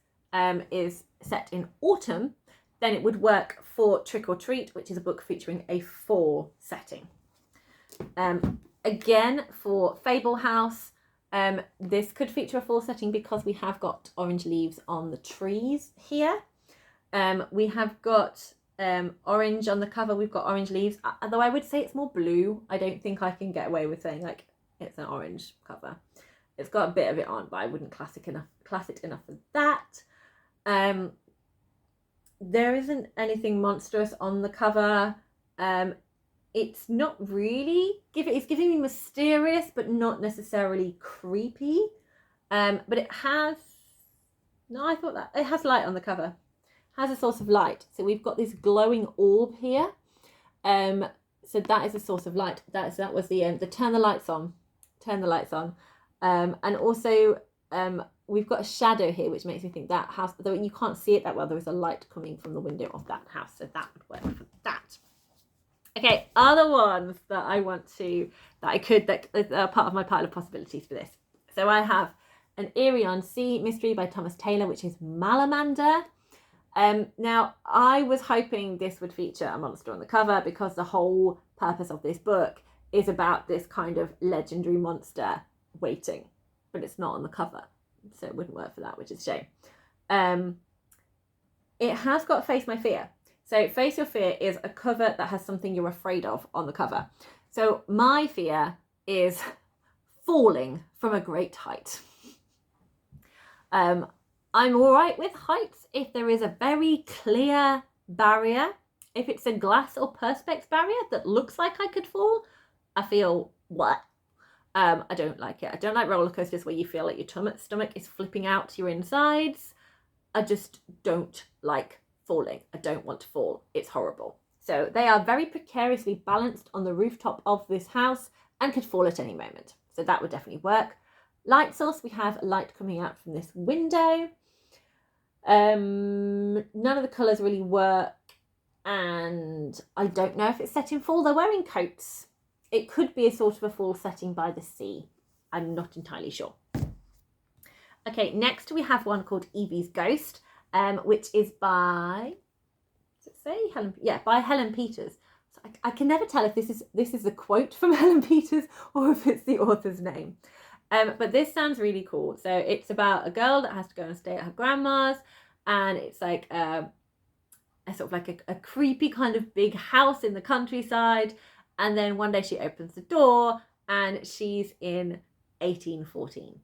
is set in autumn, then it would work for Trick or Treat, which is a book featuring a fall setting. Again, for Fable House, This could feature a fall setting because we have got orange leaves on the trees here. We have got orange on the cover. We've got orange leaves, although I would say it's more blue. I don't think I can get away with saying like it's an orange cover. It's got a bit of it on, but I wouldn't class it enough for that. There isn't anything monstrous on the cover. It's not really it's giving me mysterious, but not necessarily creepy. But it has it has light on the cover. Has a source of light. So we've got this glowing orb here. So that is a source of light. That was the turn the lights on. Turn the lights on. And also we've got a shadow here, which makes me think that house, though you can't see it that well, there is a light coming from the window of that house. So that would work for that. Okay, other ones that that are part of my pile of possibilities for this. So I have an Eerie on Sea mystery by Thomas Taylor, which is Malamander. Now, I was hoping this would feature a monster on the cover because the whole purpose of this book is about this kind of legendary monster waiting, but it's not on the cover, so it wouldn't work for that, which is a shame. It has got Face My Fear. So Face Your Fear is a cover that has something you're afraid of on the cover. So my fear is falling from a great height. I'm all right with heights if there is a very clear barrier. If it's a glass or perspex barrier that looks like I could fall, I feel what? I don't like it. I don't like roller coasters where you feel like your stomach is flipping out to your insides. I just don't like falling. I don't want to fall. It's horrible. So they are very precariously balanced on the rooftop of this house and could fall at any moment. So that would definitely work. Light source, we have light coming out from this window. None of the colours really work, and I don't know if it's set in fall. They're wearing coats. It could be a sort of a fall setting by the sea. I'm not entirely sure. Okay, next we have one called Evie's Ghost, which is by, does it say Helen? Yeah, by Helen Peters. So I can never tell if this is a quote from Helen Peters or if it's the author's name. But this sounds really cool. So it's about a girl that has to go and stay at her grandma's, and it's like a sort of like a creepy kind of big house in the countryside. And then one day she opens the door and she's in 1814.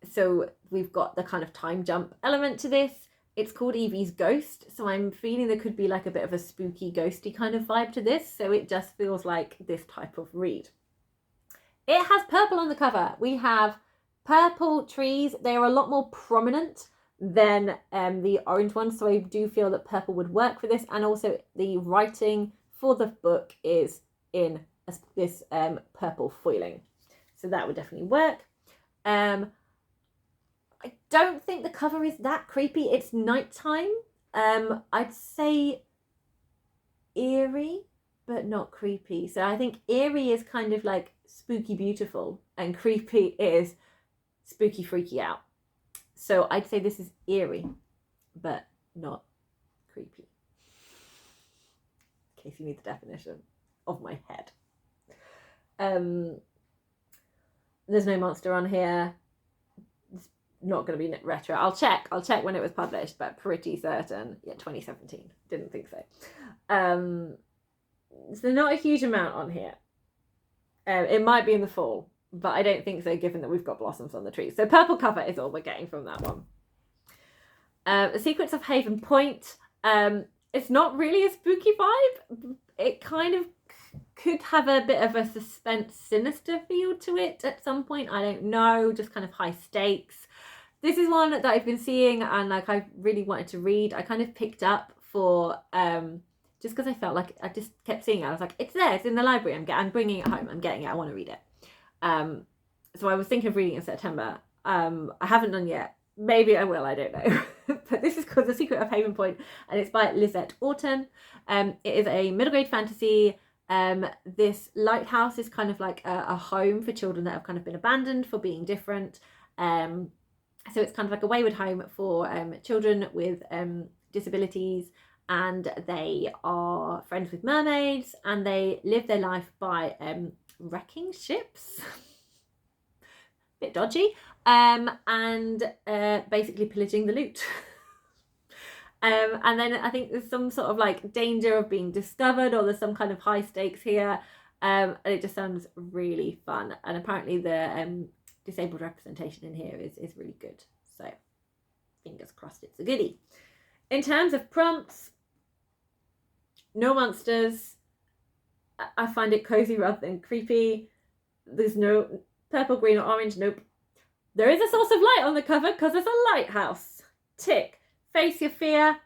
So we've got the kind of time jump element to this. It's called Evie's Ghost, so I'm feeling there could be like a bit of a spooky, ghosty kind of vibe to this. So it just feels like this type of read. It has purple on the cover. We have purple trees. They are a lot more prominent than the orange ones, so I do feel that purple would work for this. And also the writing for the book is in this purple foiling, so that would definitely work. I don't think the cover is that creepy. It's nighttime. I'd say eerie, but not creepy. So I think eerie is kind of like spooky beautiful, and creepy is spooky freaky out. So I'd say this is eerie, but not creepy. In case you need the definition of my head. There's no monster on here. It's not going to be retro. I'll check when it was published, but pretty certain. Yeah, 2017. Didn't think so. So not a huge amount on here. It might be in the fall, but I don't think so, given that we've got blossoms on the trees. So purple cover is all we're getting from that one. The Secrets of Haven Point. It's not really a spooky vibe. It kind of could have a bit of a suspense, sinister feel to it at some point. I don't know, just kind of high stakes. This is one that I've been seeing and like I really wanted to read. I kind of picked up for just because I felt like I just kept seeing it. I was like, it's there, it's in the library. I'm bringing it home. I'm getting it. I want to read it. So I was thinking of reading it in September. I haven't done yet. Maybe I will. I don't know. But this is called The Secret of Haven Point, and it's by Lisette Orton. It is a middle grade fantasy. This lighthouse is kind of like a home for children that have kind of been abandoned for being different. So it's kind of like a wayward home for children with disabilities, and they are friends with mermaids, and they live their life by wrecking ships. Bit dodgy. And basically pillaging the loot. And then I think there's some sort of like danger of being discovered, or there's some kind of high stakes here. And it just sounds really fun. And apparently the disabled representation in here is really good. So fingers crossed it's a goodie. In terms of prompts, no monsters. I find it cozy rather than creepy. There's no purple, green, or orange. Nope. There is a source of light on the cover because there's a lighthouse. Tick. Face your fear.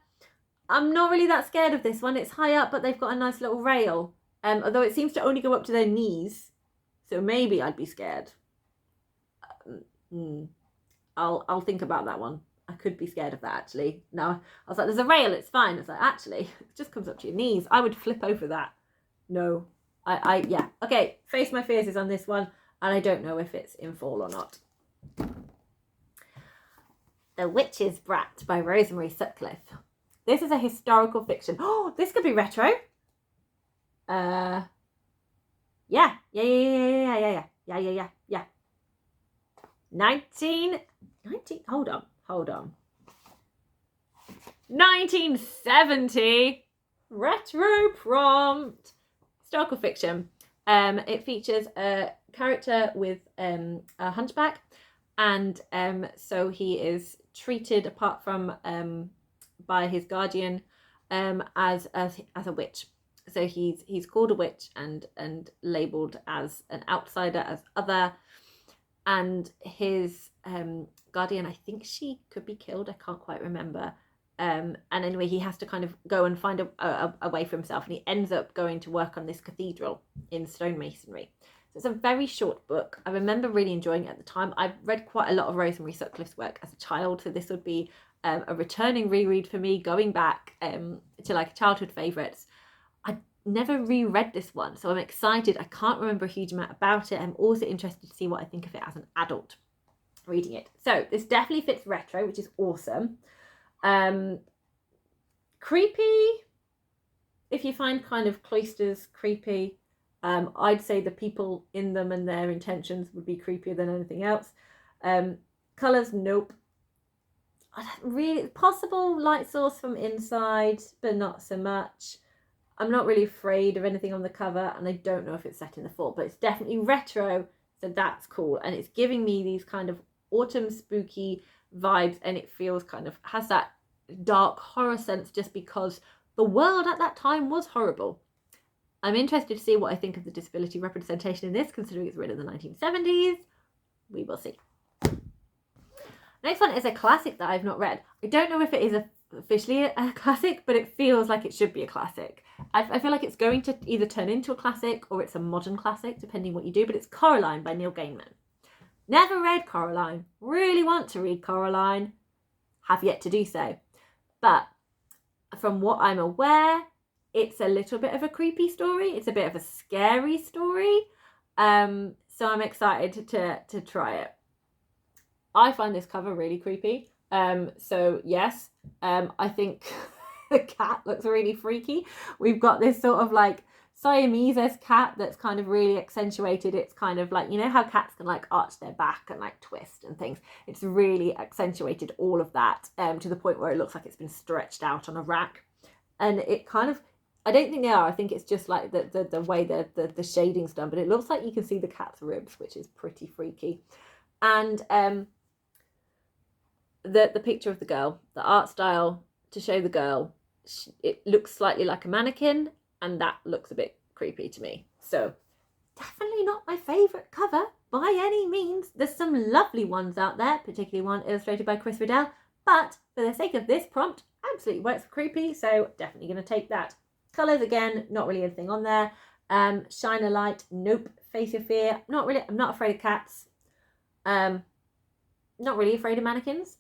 I'm not really that scared of this one. It's high up, but they've got a nice little rail. Although it seems to only go up to their knees. So maybe I'd be scared. I'll think about that one. I could be scared of that, actually. No, I was like, there's a rail, it's fine. It's like, actually, it just comes up to your knees. I would flip over that. No. Yeah. Okay, Face My Fears is on this one, and I don't know if it's in fall or not. The Witch's Brat by Rosemary Sutcliffe. This is a historical fiction. Oh, this could be retro. Yeah. 19, hold on. 1970 retro prompt. Historical fiction. It features a character with a hunchback, and so he is treated, apart from by his guardian, as a witch. So he's called a witch and labelled as an outsider, as other, and his guardian, I think she could be killed, I can't quite remember. And anyway, he has to kind of go and find a way for himself, and he ends up going to work on this cathedral in stonemasonry. So it's a very short book. I remember really enjoying it at the time. I've read quite a lot of Rosemary Sutcliffe's work as a child, so this would be a returning reread for me, going back to like childhood favourites. I never reread this one, so I'm excited. I can't remember a huge amount about it. I'm also interested to see what I think of it as an adult reading it. So this definitely fits retro, which is awesome. Creepy, if you find kind of cloisters creepy, I'd say the people in them and their intentions would be creepier than anything else. Colours, nope. Really possible light source from inside, but not so much. I'm not really afraid of anything on the cover, and I don't know if it's set in the fall, but it's definitely retro, so that's cool. And it's giving me these kind of autumn spooky vibes, and it feels kind of has that dark horror sense just because the world at that time was horrible. I'm interested to see what I think of the disability representation in this, considering it's written in the 1970s. We will see. Next one is a classic that I've not read. I don't know if it is officially a classic, but it feels like it should be a classic. I feel like it's going to either turn into a classic or it's a modern classic, depending what you do, but it's Coraline by Neil Gaiman. Never read Coraline. Really want to read Coraline. Have yet to do so. But from what I'm aware, it's a little bit of a creepy story. It's a bit of a scary story. So I'm excited to try it. I find this cover really creepy. So yes, I think the cat looks really freaky. We've got this sort of like Siamese cat that's kind of really accentuated. It's kind of like, you know how cats can like arch their back and like twist and things. It's really accentuated all of that to the point where it looks like it's been stretched out on a rack. And it kind of, I don't think they are. I think it's just like the way the shading's done. But it looks like you can see the cat's ribs, which is pretty freaky. And the picture of the girl, the art style to show the girl, it looks slightly like a mannequin, and that looks a bit creepy to me. So definitely not my favourite cover by any means. There's some lovely ones out there, particularly one illustrated by Chris Riddell, but for the sake of this prompt, absolutely works for creepy, so definitely going to take that. Colours, again, not really anything on there. Shine a light, nope. Face your fear, not really. I'm not afraid of cats. Not really afraid of mannequins.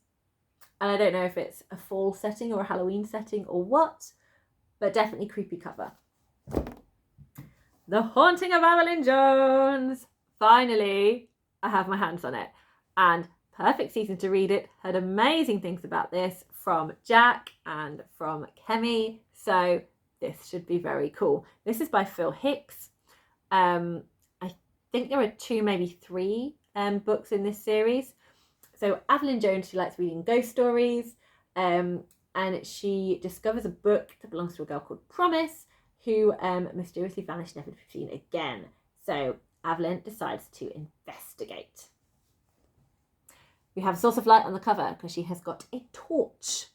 And I don't know if it's a fall setting or a Halloween setting or what, but definitely creepy cover. The Haunting of Evelyn Jones. Finally, I have my hands on it. And perfect season to read it. Heard amazing things about this from Jack and from Kemi. So this should be very cool. This is by Phil Hicks. I think there are 2, maybe 3 books in this series. So Evelyn Jones, she likes reading ghost stories, and she discovers a book that belongs to a girl called Promise, who mysteriously vanished, never to be seen again. So Evelyn decides to investigate. We have a source of light on the cover because she has got a torch.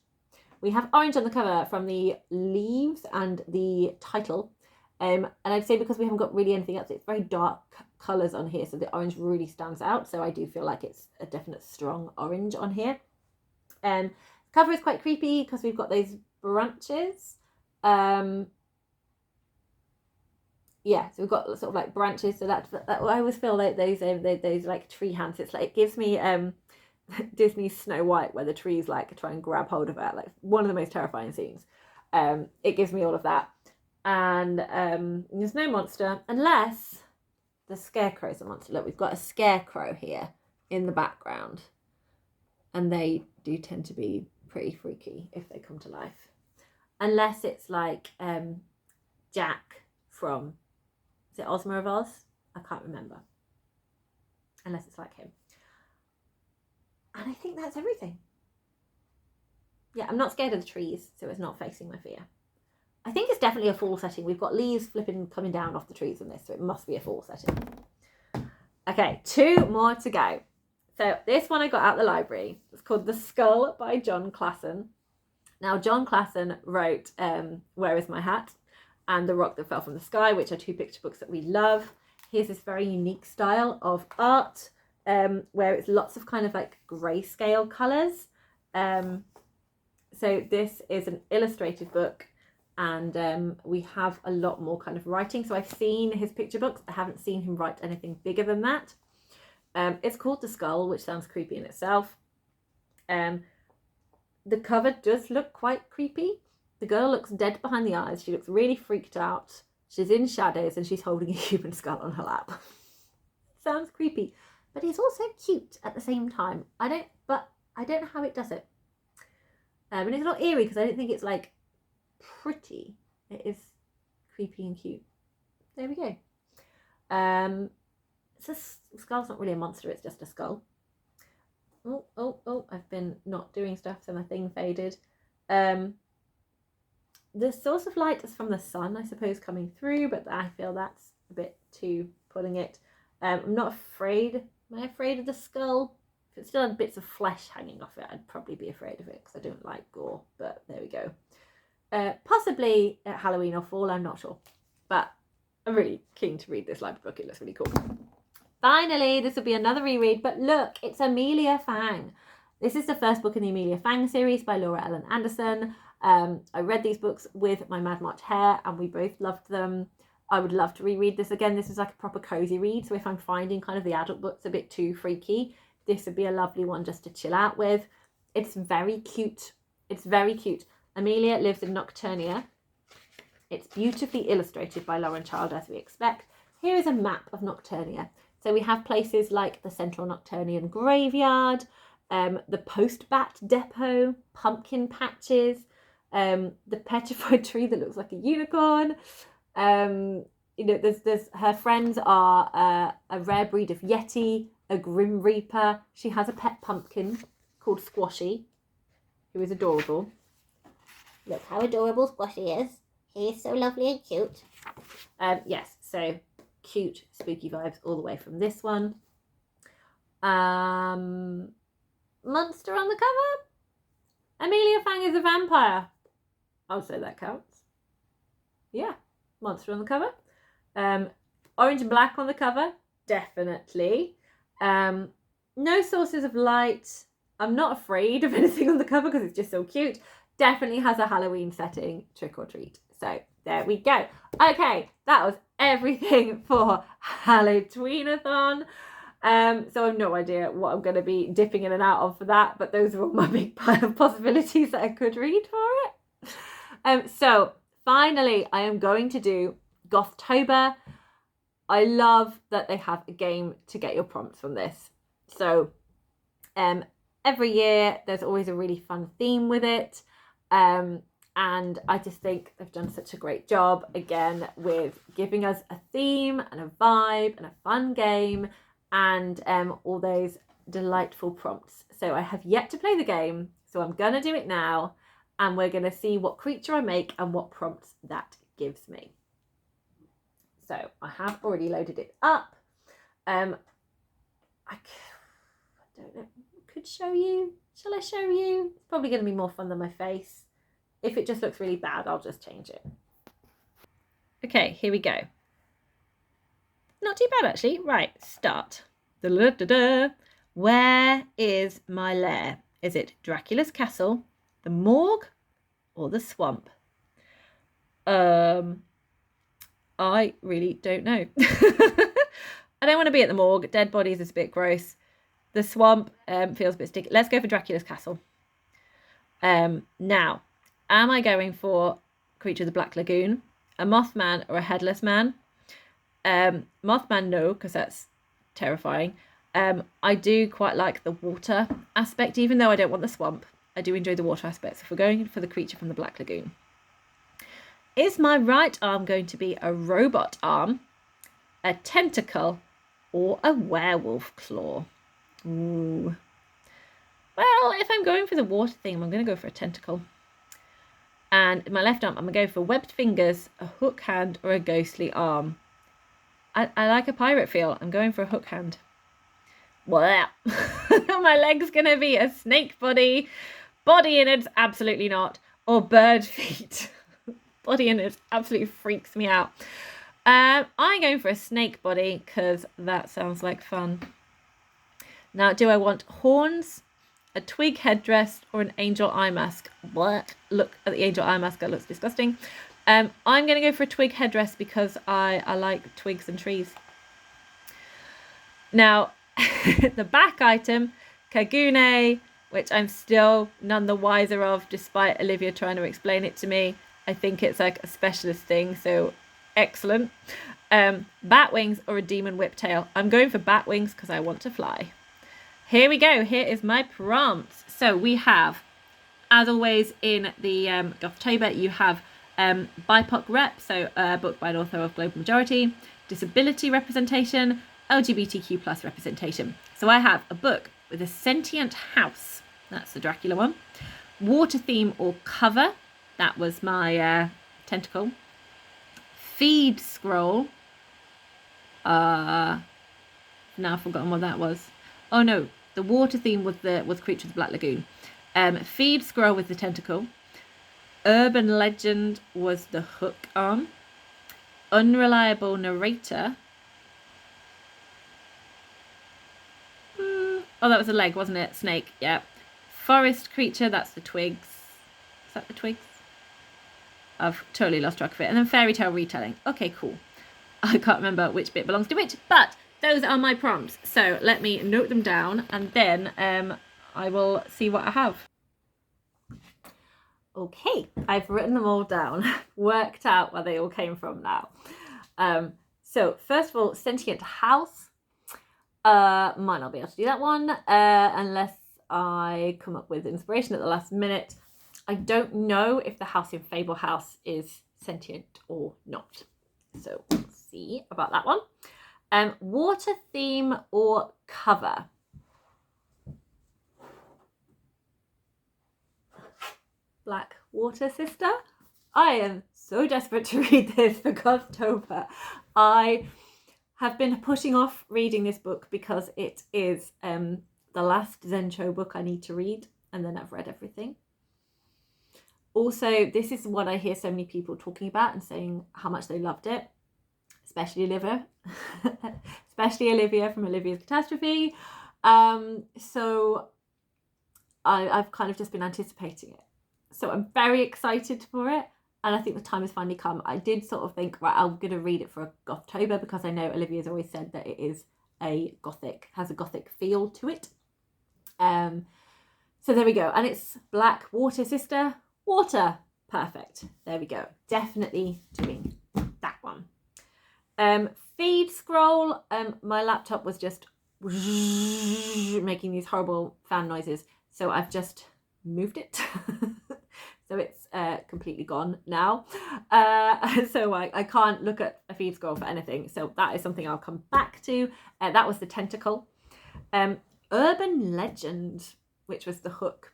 We have orange on the cover from the leaves and the title. And I'd say because we haven't got really anything else, it's very dark colours on here, so the orange really stands out. So I do feel like it's a definite strong orange on here. Cover is quite creepy because we've got those branches. Yeah, so we've got sort of like branches. So that I always feel like those like tree hands. It's like, it gives me Disney's Snow White, where the trees like try and grab hold of her. Like one of the most terrifying scenes. It gives me all of that. And there's no monster unless the scarecrow is a monster. Look, we've got a scarecrow here in the background, and they do tend to be pretty freaky if they come to life, unless it's like Jack from, is it Ozma of Oz? I can't remember, unless it's like him. And I think that's everything. Yeah, I'm not scared of the trees, so it's not facing my fear. I think it's definitely a fall setting. We've got leaves flipping coming down off the trees in this, so it must be a fall setting. Okay, 2 more to go. So this one I got out the library. It's called The Skull by John Klassen. Now, John Klassen wrote Where Is My Hat and The Rock That Fell from the Sky, which are 2 picture books that we love. He has this very unique style of art where it's lots of kind of like grayscale colours. So this is an illustrated book, and we have a lot more kind of writing. So I've seen his picture books. I haven't seen him write anything bigger than that. It's called The Skull, which sounds creepy in itself. The cover does look quite creepy. The girl looks dead behind the eyes. She looks really freaked out. She's in shadows and she's holding a human skull on her lap. Sounds creepy, but it's also cute at the same time. I don't know how it does it. And it's not eerie because I don't think it's like pretty. It is creepy and cute. There we go. So skull's not really a monster, it's just a skull. Oh, I've been not doing stuff, so my thing faded. The source of light is from the sun, I suppose, coming through, but I feel that's a bit too pulling it. I'm not afraid. Am I afraid of the skull? If it still had bits of flesh hanging off it, I'd probably be afraid of it because I don't like gore, but there we go. Possibly at Halloween or fall, I'm not sure. But I'm really keen to read this library book. It looks really cool. Finally, this will be another reread, but look, it's Amelia Fang. This is the first book in the Amelia Fang series by Laura Ellen Anderson. I read these books with my Mad March hair and we both loved them. I would love to reread this again. This is like a proper cozy read. So if I'm finding kind of the adult books a bit too freaky, this would be a lovely one just to chill out with. It's very cute. It's very cute. Amelia lives in Nocturnia. It's beautifully illustrated by Lauren Child, as we expect. Here is a map of Nocturnia. So we have places like the Central Nocturnian Graveyard, the Post-Bat Depot, pumpkin patches, the petrified tree that looks like a unicorn. There's her friends are a rare breed of Yeti, a Grim Reaper. She has a pet pumpkin called Squashy, who is adorable. Look how adorable Squashy is. He is so lovely and cute. Yes, so cute, spooky vibes all the way from this one. Monster on the cover. Amelia Fang is a vampire. I'll say that counts. Yeah, monster on the cover. Orange and black on the cover, definitely. No sources of light. I'm not afraid of anything on the cover because it's just so cute. Definitely has a Halloween setting, trick or treat. So there we go. Okay, that was everything for Hallowtweenathon. So I've no idea what I'm going to be dipping in and out of for that, but those are all my big pile of possibilities that I could read for it. So finally, I am going to do Gothtober. I love that they have a game to get your prompts from this. So every year there's always a really fun theme with it. And I just think they've done such a great job, again, with giving us a theme and a vibe and a fun game and all those delightful prompts. So I have yet to play the game, so I'm going to do it now. And we're going to see what creature I make and what prompts that gives me. So I have already loaded it up. I don't know, could show you. Shall I show you? It's probably going to be more fun than my face. If it just looks really bad, I'll just change it. Okay, here we go. Not too bad, actually. Right, start. Da-da-da-da. Where is my lair? Is it Dracula's castle, the morgue, or the swamp? I really don't know. I don't want to be at the morgue. Dead bodies is a bit gross. The swamp feels a bit sticky. Let's go for Dracula's castle. Now, am I going for creature of the Black Lagoon, a Mothman, or a Headless Man? Mothman, no, because that's terrifying. I do quite like the water aspect, even though I don't want the swamp. I do enjoy the water aspect. So if we're going for the creature from the Black Lagoon. Is my right arm going to be a robot arm, a tentacle, or a werewolf claw? Ooh. Well, if I'm going for the water theme, I'm going to go for a tentacle. And in my left arm, I'm going to go for webbed fingers, a hook hand, or a ghostly arm. I like a pirate feel. I'm going for a hook hand. Well, my leg's going to be a snake body. Body in it's absolutely not. Or bird feet. Body in it absolutely freaks me out. I'm going for a snake body because that sounds like fun. Now, do I want horns, a twig headdress, or an angel eye mask? What? Look at the angel eye mask. That looks disgusting. I'm going to go for a twig headdress because I like twigs and trees. Now, the back item, Kagune, which I'm still none the wiser of, despite Olivia trying to explain it to me. I think it's like a specialist thing, so excellent. Bat wings or a demon whiptail. I'm going for bat wings because I want to fly. Here we go. Here is my prompts. So we have, as always in the Gothtober, you have BIPOC rep, so a book by an author of global majority, disability representation, LGBTQ plus representation. So I have a book with a sentient house. That's the Dracula one. Water theme or cover. That was my tentacle. Feed scroll. Now I've forgotten what that was. Oh no, the water theme was Creature of the Black Lagoon. Feed scroll with the tentacle. Urban legend was the hook arm. Unreliable narrator. Oh, that was a leg, wasn't it? Snake, yeah. Forest creature, that's the twigs. Is that the twigs? I've totally lost track of it. And then fairy tale retelling. Okay, cool. I can't remember which bit belongs to which, but those are my prompts. So let me note them down and then I will see what I have. Okay, I've written them all down, worked out where they all came from now. So first of all, sentient house. Might not be able to do that one unless I come up with inspiration at the last minute. I don't know if the house in Fable House is sentient or not. So we'll see about that one. Water theme or cover. Black Water Sister. I am so desperate to read this for Gothtober. I have been putting off reading this book because it is the last Zencho book I need to read, and then I've read everything. Also, this is what I hear so many people talking about and saying how much they loved it, especially Olivia, especially Olivia from Olivia's Catastrophe. So I've kind of just been anticipating it. So I'm very excited for it. And I think the time has finally come. I did sort of think, right, I'm going to read it for a Gothtober because I know Olivia's always said that it is has a gothic feel to it. So there we go. And it's Black Water Sister. Water. Perfect. There we go. Definitely doing that one. Feed scroll. My laptop was just making these horrible fan noises. So I've just moved it. so it's completely gone now. So I can't look at a feed scroll for anything. So that is something I'll come back to. That was the tentacle. Urban legend, which was the hook.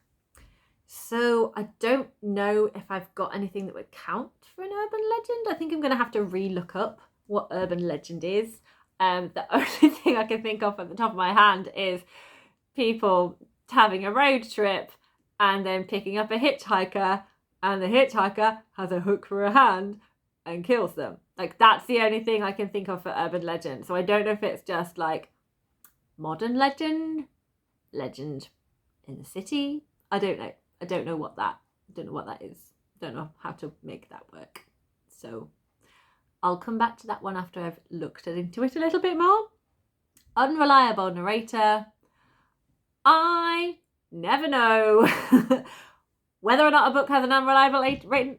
So I don't know if I've got anything that would count for an urban legend. I think I'm going to have to re-look up what urban legend is. The only thing I can think of at the top of my hand is people having a road trip and then picking up a hitchhiker, and the hitchhiker has a hook for a hand and kills them. Like, that's the only thing I can think of for urban legend. So I don't know if it's just like modern legend in the city. I don't know. I don't know what that is. Don't know how to make that work. So I'll come back to that one after I've looked into it a little bit more. Unreliable narrator. I never know whether or not a book has an unreliable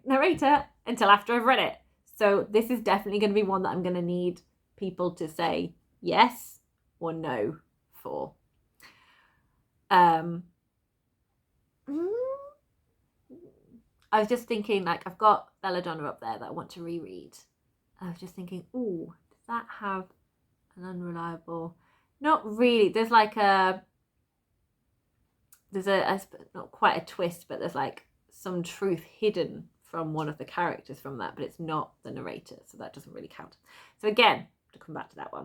narrator until after I've read it. So this is definitely going to be one that I'm going to need people to say yes or no for. I was just thinking, like, I've got Belladonna up there that I want to reread. I was just thinking, ooh, does that have an unreliable? Not really. There's like not quite a twist, but there's like some truth hidden from one of the characters from that, but it's not the narrator, so that doesn't really count. So again, to come back to that one.